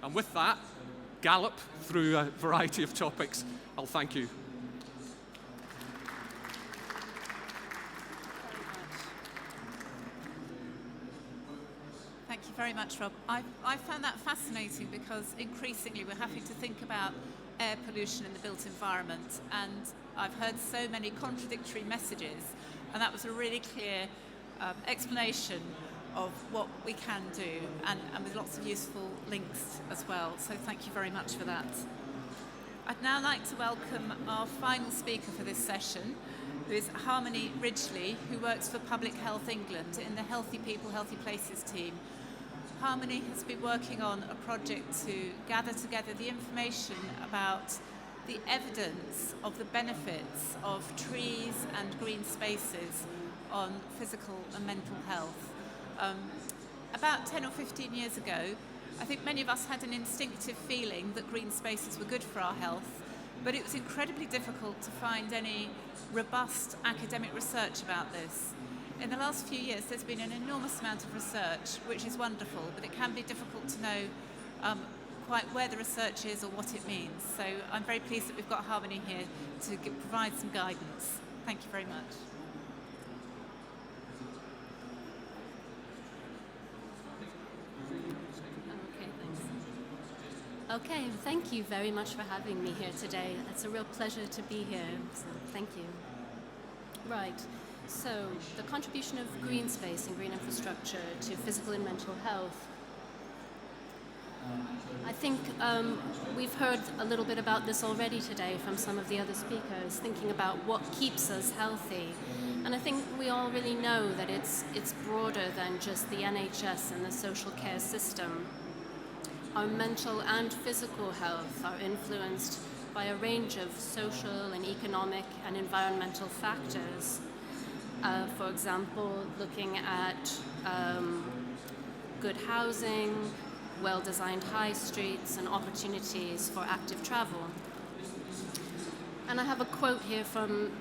And with that gallop through a variety of topics, I'll thank you. Thank you very much, Rob. I found that fascinating because increasingly we're having to think about air pollution in the built environment, and I've heard so many contradictory messages, and that was a really clear explanation of what we can do, and with lots of useful links as well. So thank you very much for that. I'd now like to welcome our final speaker for this session, who is Harmony Ridgely, who works for Public Health England in the Healthy People, Healthy Places team. Harmony has been working on a project to gather together the information about the evidence of the benefits of trees and green spaces on physical and mental health. About 10 or 15 years ago, I think many of us had an instinctive feeling that green spaces were good for our health, but it was incredibly difficult to find any robust academic research about this. In the last few years, there's been an enormous amount of research, which is wonderful, but it can be difficult to know quite where the research is or what it means. So I'm very pleased that we've got Harmony here to provide some guidance. Thank you very much. Okay, thank you very much for having me here today. It's a real pleasure to be here, so thank you. Right, so the contribution of green space and green infrastructure to physical and mental health. I think we've heard a little bit about this already today from some of the other speakers, thinking about what keeps us healthy. And I think we all really know that it's broader than just the NHS and the social care system. Our mental and physical health are influenced by a range of social and economic and environmental factors. For example, looking at good housing, well-designed high streets, and opportunities for active travel. And I have a quote here from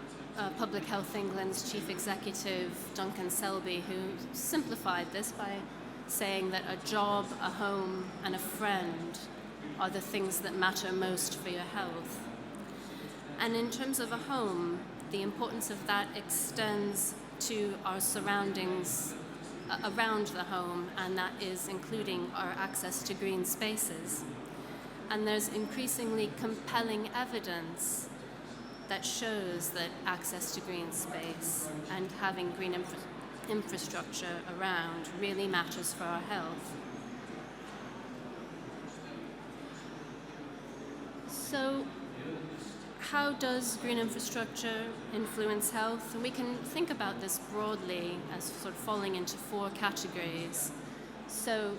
Public Health England's Chief Executive, Duncan Selby, who simplified this by saying that a job, a home, and a friend are the things that matter most for your health. And in terms of a home, the importance of that extends to our surroundings around the home, and that is including our access to green spaces. And there's increasingly compelling evidence that shows that access to green space and having green infrastructure around really matters for our health. So, how does green infrastructure influence health? And we can think about this broadly as sort of falling into four categories. So,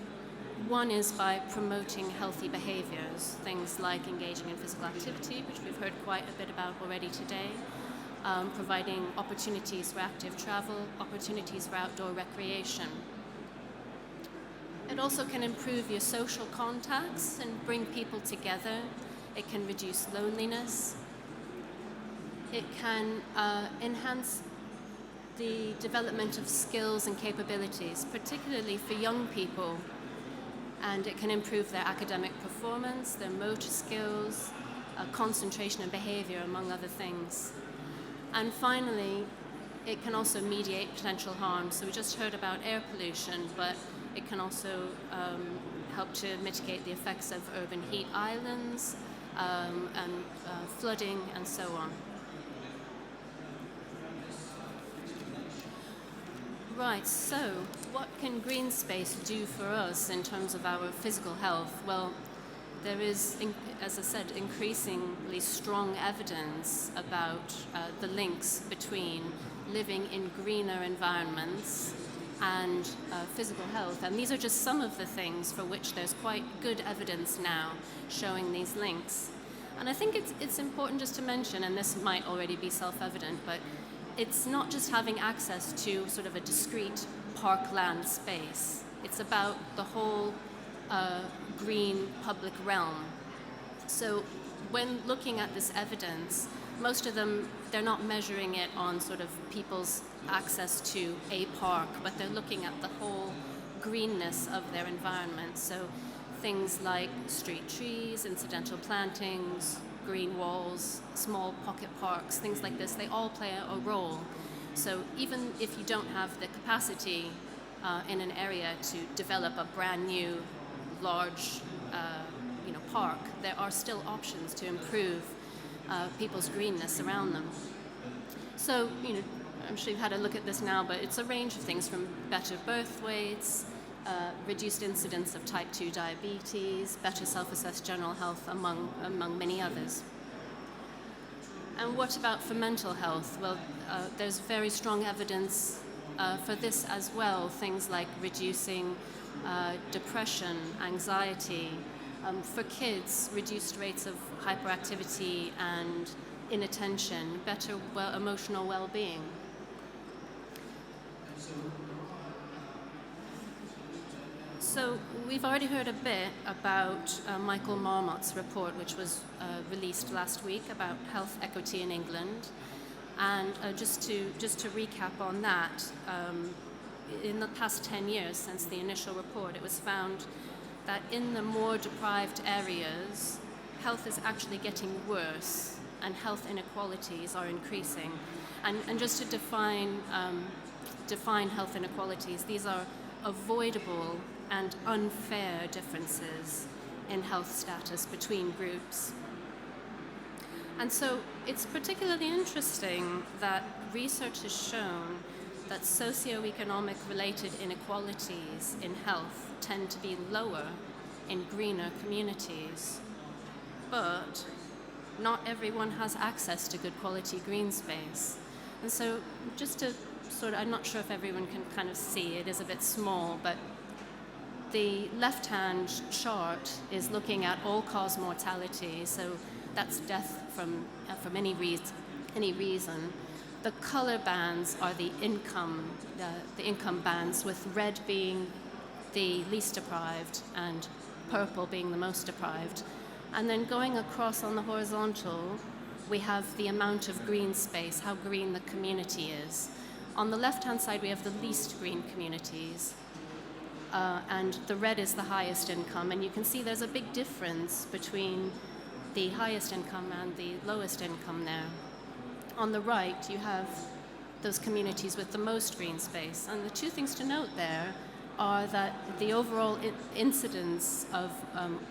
one is by promoting healthy behaviors, things like engaging in physical activity, which we've heard quite a bit about already today, providing opportunities for active travel, opportunities for outdoor recreation. It also can improve your social contacts and bring people together. It can reduce loneliness. It can enhance the development of skills and capabilities, particularly for young people. And it can improve their academic performance, their motor skills, concentration and behavior, among other things. And finally, it can also mediate potential harm. So we just heard about air pollution, but it can also help to mitigate the effects of urban heat islands and flooding and so on. Right, so what can green space do for us in terms of our physical health? Well, there is, as I said, increasingly strong evidence about the links between living in greener environments and physical health. And these are just some of the things for which there's quite good evidence now showing these links. And I think it's important just to mention, and this might already be self-evident, but it's not just having access to sort of a discrete parkland space. It's about the whole green public realm. So when looking at this evidence, most of them, they're not measuring it on sort of people's access to a park, but they're looking at the whole greenness of their environment. So things like street trees, incidental plantings, green walls, small pocket parks, things like this, they all play a role. So even if you don't have the capacity in an area to develop a brand new, large park, there are still options to improve people's greenness around them. So, I'm sure you've had a look at this now, but it's a range of things from better birth weights, reduced incidence of type 2 diabetes, better self-assessed general health, among many others. And what about for mental health? Well, there's very strong evidence for this as well, things like reducing depression, anxiety. For kids, reduced rates of hyperactivity and inattention, better emotional well-being. So we've already heard a bit about Michael Marmot's report, which was released last week about health equity in England. And just to recap on that, in the past 10 years since the initial report, it was found that in the more deprived areas, health is actually getting worse and health inequalities are increasing. And just to define health inequalities, these are avoidable and unfair differences in health status between groups. And so it's particularly interesting that research has shown that socioeconomic related inequalities in health tend to be lower in greener communities. But not everyone has access to good quality green space. And so just to I'm not sure if everyone can kind of see, it is a bit small, but the left-hand chart is looking at all-cause mortality, so that's death from any reason. The color bands are the income bands, with red being the least deprived and purple being the most deprived. And then going across on the horizontal, we have the amount of green space, how green the community is. On the left-hand side, we have the least green communities, and the red is the highest income. And you can see there's a big difference between the highest income and the lowest income there. On the right, you have those communities with the most green space. And the two things to note there are that the overall incidence of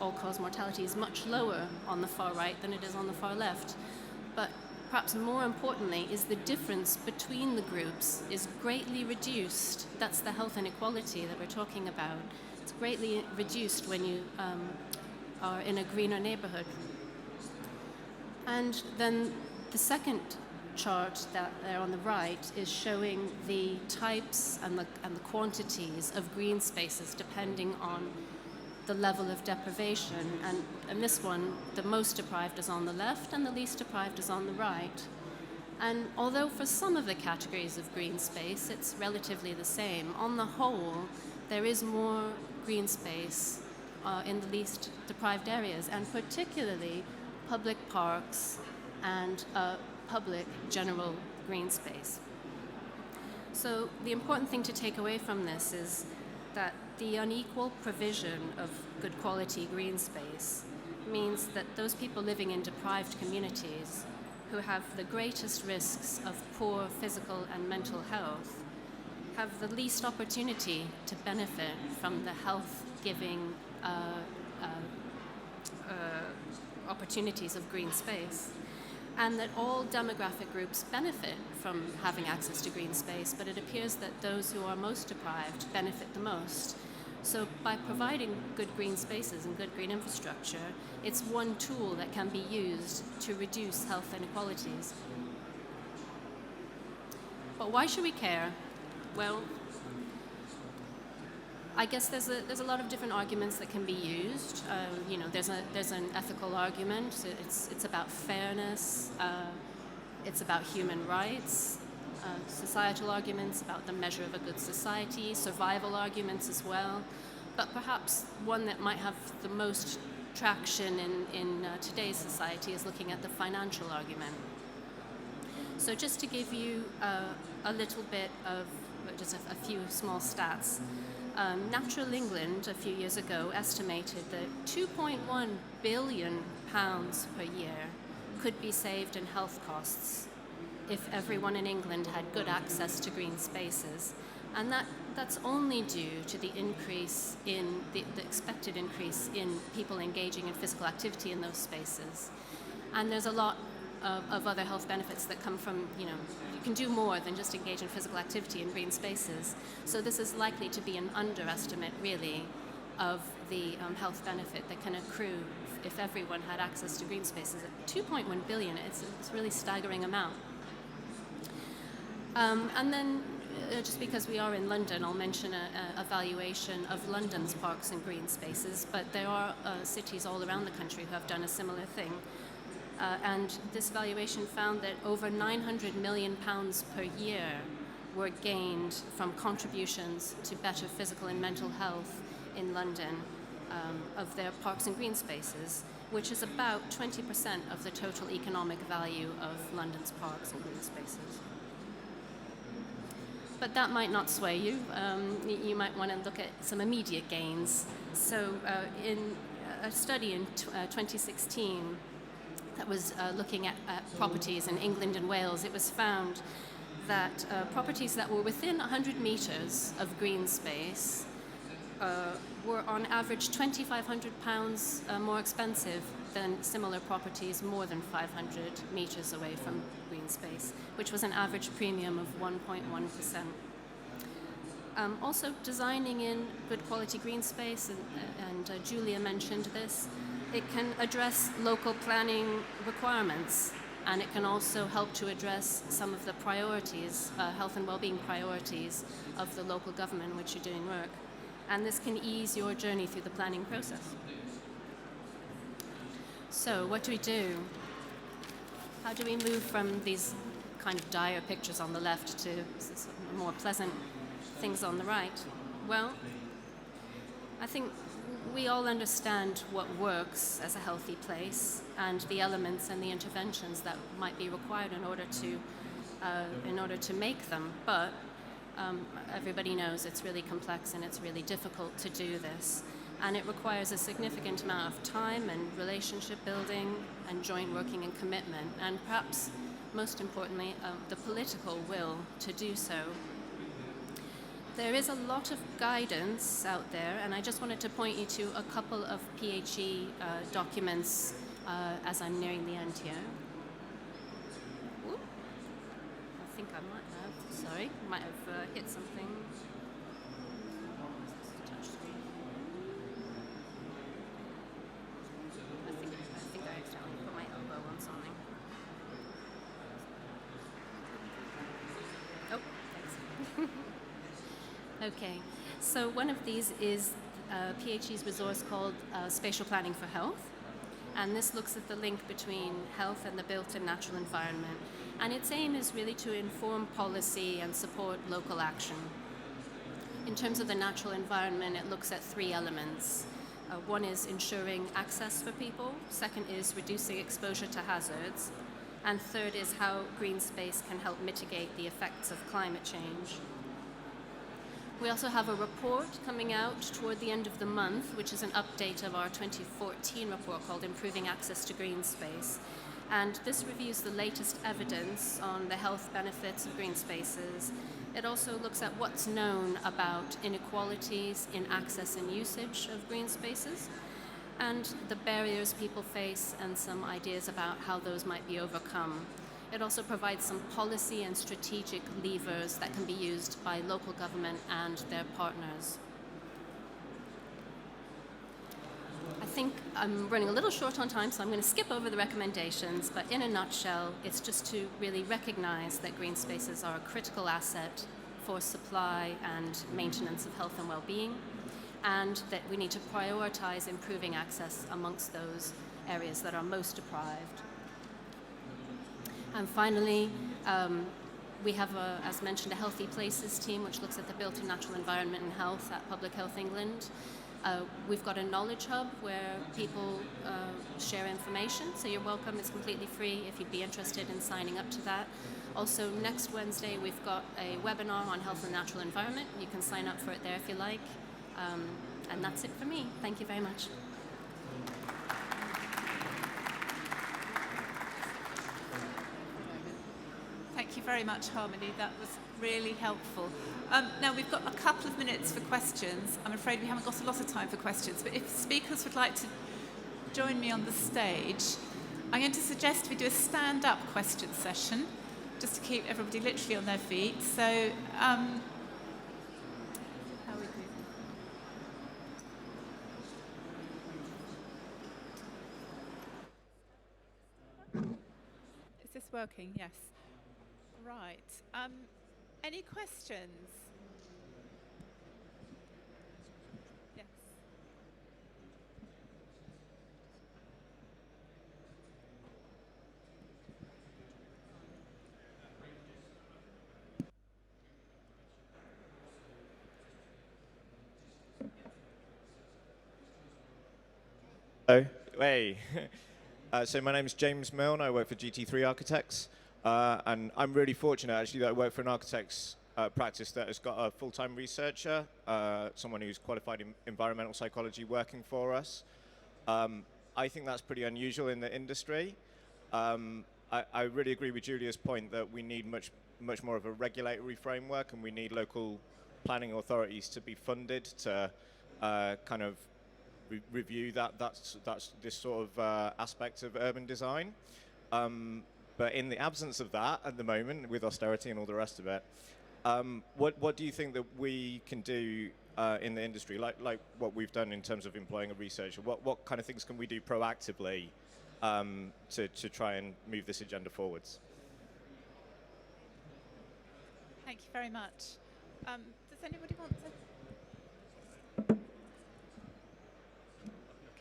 all-cause mortality is much lower on the far right than it is on the far left. But perhaps more importantly is the difference between the groups is greatly reduced. That's the health inequality that we're talking about. It's greatly reduced when you are in a greener neighborhood. And then the second chart that there on the right is showing the types and the quantities of green spaces depending on the level of deprivation. And this one, the most deprived is on the left and the least deprived is on the right. And although for some of the categories of green space it's relatively the same, on the whole there is more green space in the least deprived areas, and particularly public parks and public general green space. So the important thing to take away from this is that the unequal provision of good quality green space means that those people living in deprived communities who have the greatest risks of poor physical and mental health have the least opportunity to benefit from the health-giving opportunities of green space, and that all demographic groups benefit from having access to green space, but it appears that those who are most deprived benefit the most. So by providing good green spaces and good green infrastructure, it's one tool that can be used to reduce health inequalities. But why should we care? Well, I guess there's a lot of different arguments that can be used. There's an ethical argument. It's about fairness. It's about human rights. Societal arguments about the measure of a good society. Survival arguments as well. But perhaps one that might have the most traction in today's society is looking at the financial argument. So just to give you a little bit of just a few small stats. Natural England a few years ago estimated that £2.1 billion per year could be saved in health costs if everyone in England had good access to green spaces. And that's only due to the increase in the expected increase in people engaging in physical activity in those spaces. And there's a lot of other health benefits that come from, you can do more than just engage in physical activity in green spaces. So this is likely to be an underestimate, really, of the health benefit that can accrue if everyone had access to green spaces. At 2.1 billion, it's a really staggering amount. And then, just because we are in London, I'll mention a valuation of London's parks and green spaces, but there are cities all around the country who have done a similar thing. And this valuation found that over £900 million per year were gained from contributions to better physical and mental health in London of their parks and green spaces, which is about 20% of the total economic value of London's parks and green spaces. But that might not sway you. You might want to look at some immediate gains. So in a study in 2016, that was looking at properties in England and Wales, it was found that properties that were within 100 metres of green space were on average £2,500 more expensive than similar properties more than 500 metres away from green space, which was an average premium of 1.1%. Also, designing in good quality green space, and Julia mentioned this, it can address local planning requirements, and it can also help to address some of the priorities, health and well-being priorities of the local government in which you're doing work. And this can ease your journey through the planning process. So what do we do? How do we move from these kind of dire pictures on the left to more pleasant things on the right? Well, I think we all understand what works as a healthy place and the elements and the interventions that might be required in order to make them. But everybody knows it's really complex and it's really difficult to do this. And it requires a significant amount of time and relationship building and joint working and commitment, and perhaps most importantly, the political will to do so. There is a lot of guidance out there, and I just wanted to point you to a couple of PHE documents as I'm nearing the end here. Ooh. I think I might have hit something. I think I accidentally put my elbow on something. Oh, thanks. Okay, so one of these is a PhD's resource called Spatial Planning for Health. And this looks at the link between health and the built and natural environment. And its aim is really to inform policy and support local action. In terms of the natural environment, it looks at three elements. One is ensuring access for people. Second is reducing exposure to hazards. And third is how green space can help mitigate the effects of climate change. We also have a report coming out toward the end of the month, which is an update of our 2014 report called Improving Access to Green Space. And this reviews the latest evidence on the health benefits of green spaces. It also looks at what's known about inequalities in access and usage of green spaces, and the barriers people face and some ideas about how those might be overcome. It also provides some policy and strategic levers that can be used by local government and their partners. I think I'm running a little short on time, so I'm going to skip over the recommendations, but in a nutshell, it's just to really recognize that green spaces are a critical asset for supply and maintenance of health and well-being, and that we need to prioritize improving access amongst those areas that are most deprived. And finally, we have, as mentioned, a Healthy Places team, which looks at the built and natural environment and health at Public Health England. We've got a knowledge hub where people share information, so you're welcome. It's completely free if you'd be interested in signing up to that. Also, next Wednesday, we've got a webinar on health and natural environment. You can sign up for it there if you like. And that's it for me. Thank you very much. Thank you very much, Harmony. That was really helpful. Now we've got a couple of minutes for questions. I'm afraid we haven't got a lot of time for questions, but if speakers would like to join me on the stage, I'm going to suggest we do a stand-up question session, just to keep everybody literally on their feet. So, how we do? Is this working? Yes. Right. Any questions? Yes. Hello. Hey. So my name is James Milne. I work for GT3 Architects. And I'm really fortunate, actually, that I work for an architect's practice that has got a full-time researcher, someone who's qualified in environmental psychology working for us. I think that's pretty unusual in the industry. I really agree with Julia's point that we need much more of a regulatory framework, and we need local planning authorities to be funded to kind of review that's this sort of aspect of urban design. But in the absence of that at the moment, with austerity and all the rest of it, what do you think that we can do in the industry, like what we've done in terms of employing a researcher? What kind of things can we do proactively to try and move this agenda forwards? Thank you very much. Does anybody want to?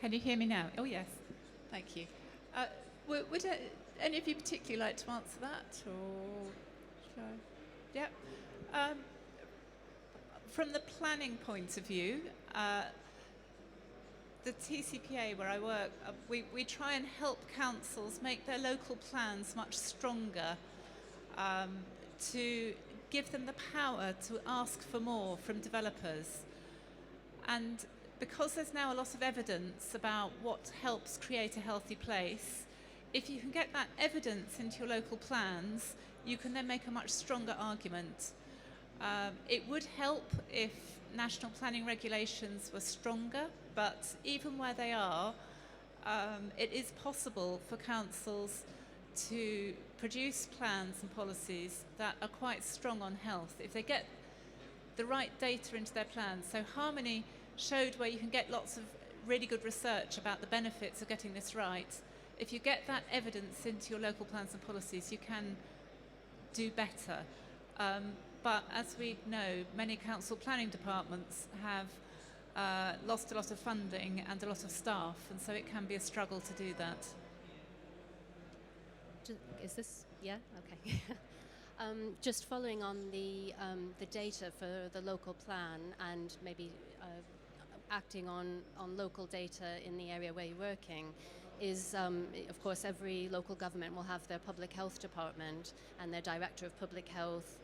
Can you hear me now? Oh, yes. Thank you. Would any of you particularly like to answer that, or shall I? Yep. From the planning point of view, the TCPA where I work, we try and help councils make their local plans much stronger, to give them the power to ask for more from developers. And because there's now a lot of evidence about what helps create a healthy place, if you can get that evidence into your local plans, you can then make a much stronger argument. It would help if national planning regulations were stronger, but even where they are, it is possible for councils to produce plans and policies that are quite strong on health if they get the right data into their plans. So Harmony showed where you can get lots of really good research about the benefits of getting this right. If you get that evidence into your local plans and policies, you can do better. But as we know, many council planning departments have lost a lot of funding and a lot of staff, and so it can be a struggle to do that. Is this, yeah? Okay. Just following on the data for the local plan and maybe acting on local data in the area where you're working is, of course, every local government will have their public health department and their director of public health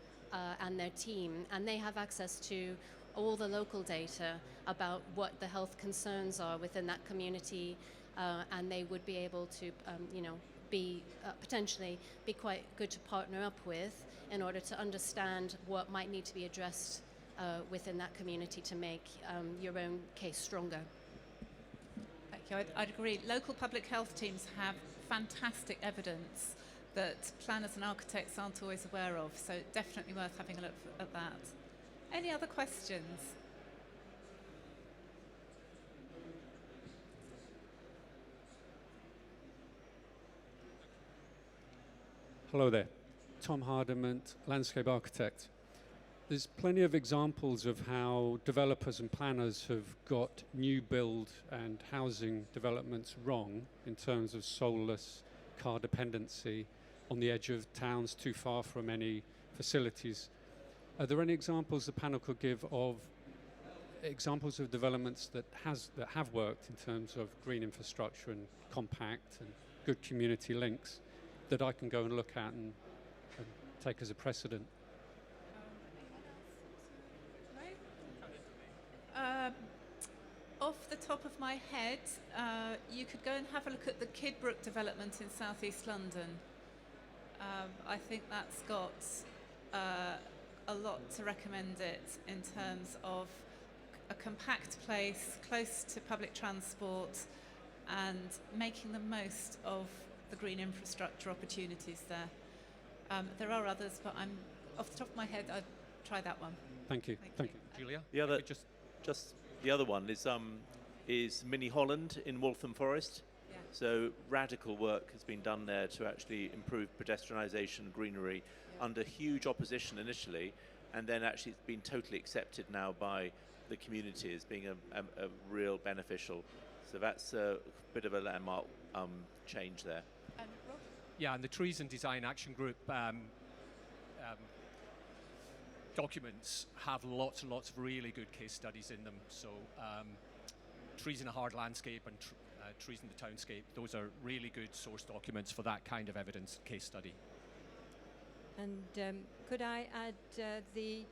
and their team, and they have access to all the local data about what the health concerns are within that community, and they would be able to, be potentially be quite good to partner up with in order to understand what might need to be addressed within that community to make your own case stronger. Thank you. I'd agree. Local public health teams have fantastic evidence that planners and architects aren't always aware of, so definitely worth having a look at that. Any other questions? Hello there, Tom Hardiment, landscape architect. There's plenty of examples of how developers and planners have got new build and housing developments wrong in terms of soulless car dependency on the edge of towns too far from any facilities. Are there any examples the panel could give of examples of developments that have worked in terms of green infrastructure and compact and good community links that I can go and look at and take as a precedent? Off the top of my head, you could go and have a look at the Kidbrooke development in southeast London. I think that's got a lot to recommend it in terms of a compact place, close to public transport, and making the most of the green infrastructure opportunities there. There are others, but I'm off the top of my head, I'd try that one. Thank you. Thank you. Julia? The other, just the other one is Mini Holland in Waltham Forest. Yeah. So radical work has been done there to actually improve pedestrianisation, greenery, under huge opposition initially, and then actually it's been totally accepted now by the community as being a real beneficial. So that's a bit of a landmark change there. And Rob? Yeah, and the Trees and Design Action Group documents have lots and lots of really good case studies in them. So Trees in a Hard Landscape and Trees in the Townscape, those are really good source documents for that kind of evidence case study. And could I add the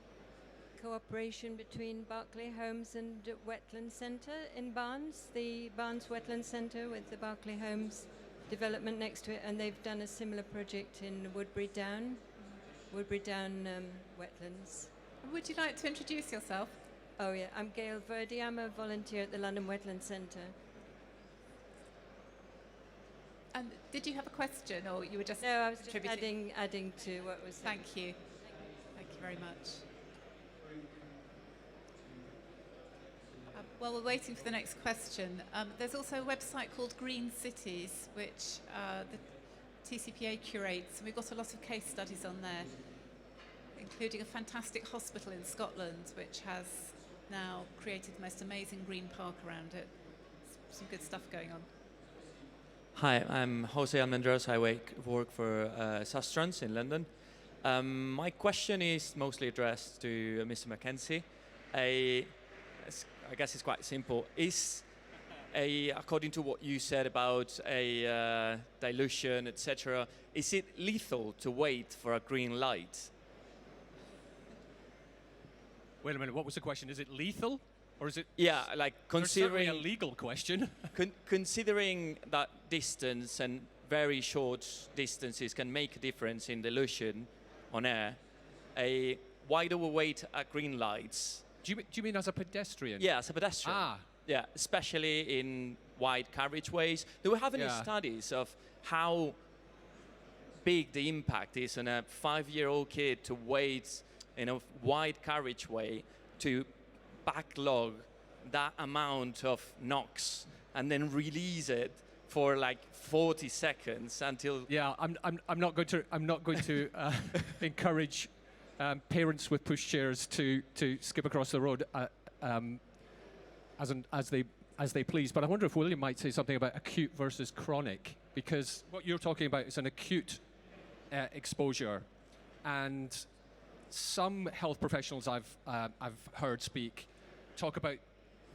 cooperation between Berkeley Homes and Wetland Centre in Barnes, the Barnes Wetland Centre with the Berkeley Homes development next to it, and they've done a similar project in Woodbury Down wetlands. Would you like to introduce yourself? Oh yeah, I'm Gail Verdi. I'm a volunteer at the London Wetland Centre. And did you have a question, or you were just No, I was just contributing? adding to what was said. Thank you. Thank you very much. While we're waiting for the next question, there's also a website called Green Cities, which the TCPA curates, and we've got a lot of case studies on there, including a fantastic hospital in Scotland, which has now created the most amazing green park around it. Some good stuff going on. Hi, I'm Jose Almendros. I work for Sustrans in London. My question is mostly addressed to Mr. Mackenzie. I guess it's quite simple. According to what you said about dilution, etc., is it lethal to wait for a green light? Wait a minute, what was the question? Is it lethal? Or is it... Yeah, like considering... a legal question. Considering that distance and very short distances can make a difference in dilution on air, why do we wait at green lights? Do you mean as a pedestrian? Yeah, as a pedestrian. Ah. Yeah, especially in wide carriageways. Do we have any studies of how big the impact is on a 5-year-old kid to wait in a wide carriageway to backlog that amount of NOx and then release it for like 40 seconds until... Yeah, I'm not going to encourage parents with pushchairs to skip across the road. as they please. But I wonder if William might say something about acute versus chronic, because what you're talking about is an acute exposure, and some health professionals I've heard speak talk about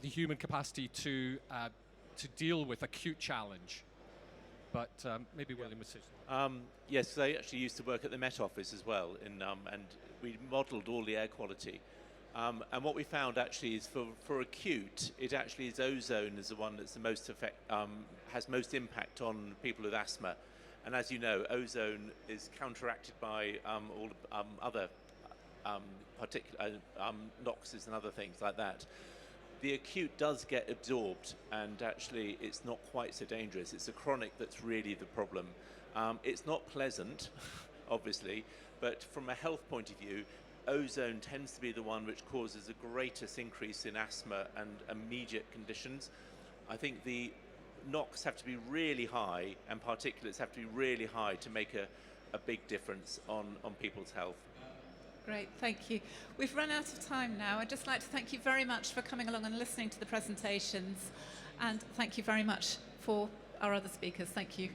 the human capacity to deal with acute challenge. But maybe William would say something. Yes, I actually used to work at the Met Office as well, and we modelled all the air quality. And what we found actually is for acute, it actually is ozone is the one that's the most has most impact on people with asthma. And as you know, ozone is counteracted by all other particular NOxes and other things like that. The acute does get absorbed, and actually it's not quite so dangerous. It's the chronic that's really the problem. It's not pleasant, obviously, but from a health point of view, ozone tends to be the one which causes the greatest increase in asthma and immediate conditions. I think the NOx have to be really high, and particulates have to be really high to make a big difference on people's health. Great, thank you. We've run out of time now. I'd just like to thank you very much for coming along and listening to the presentations, and thank you very much for our other speakers. Thank you.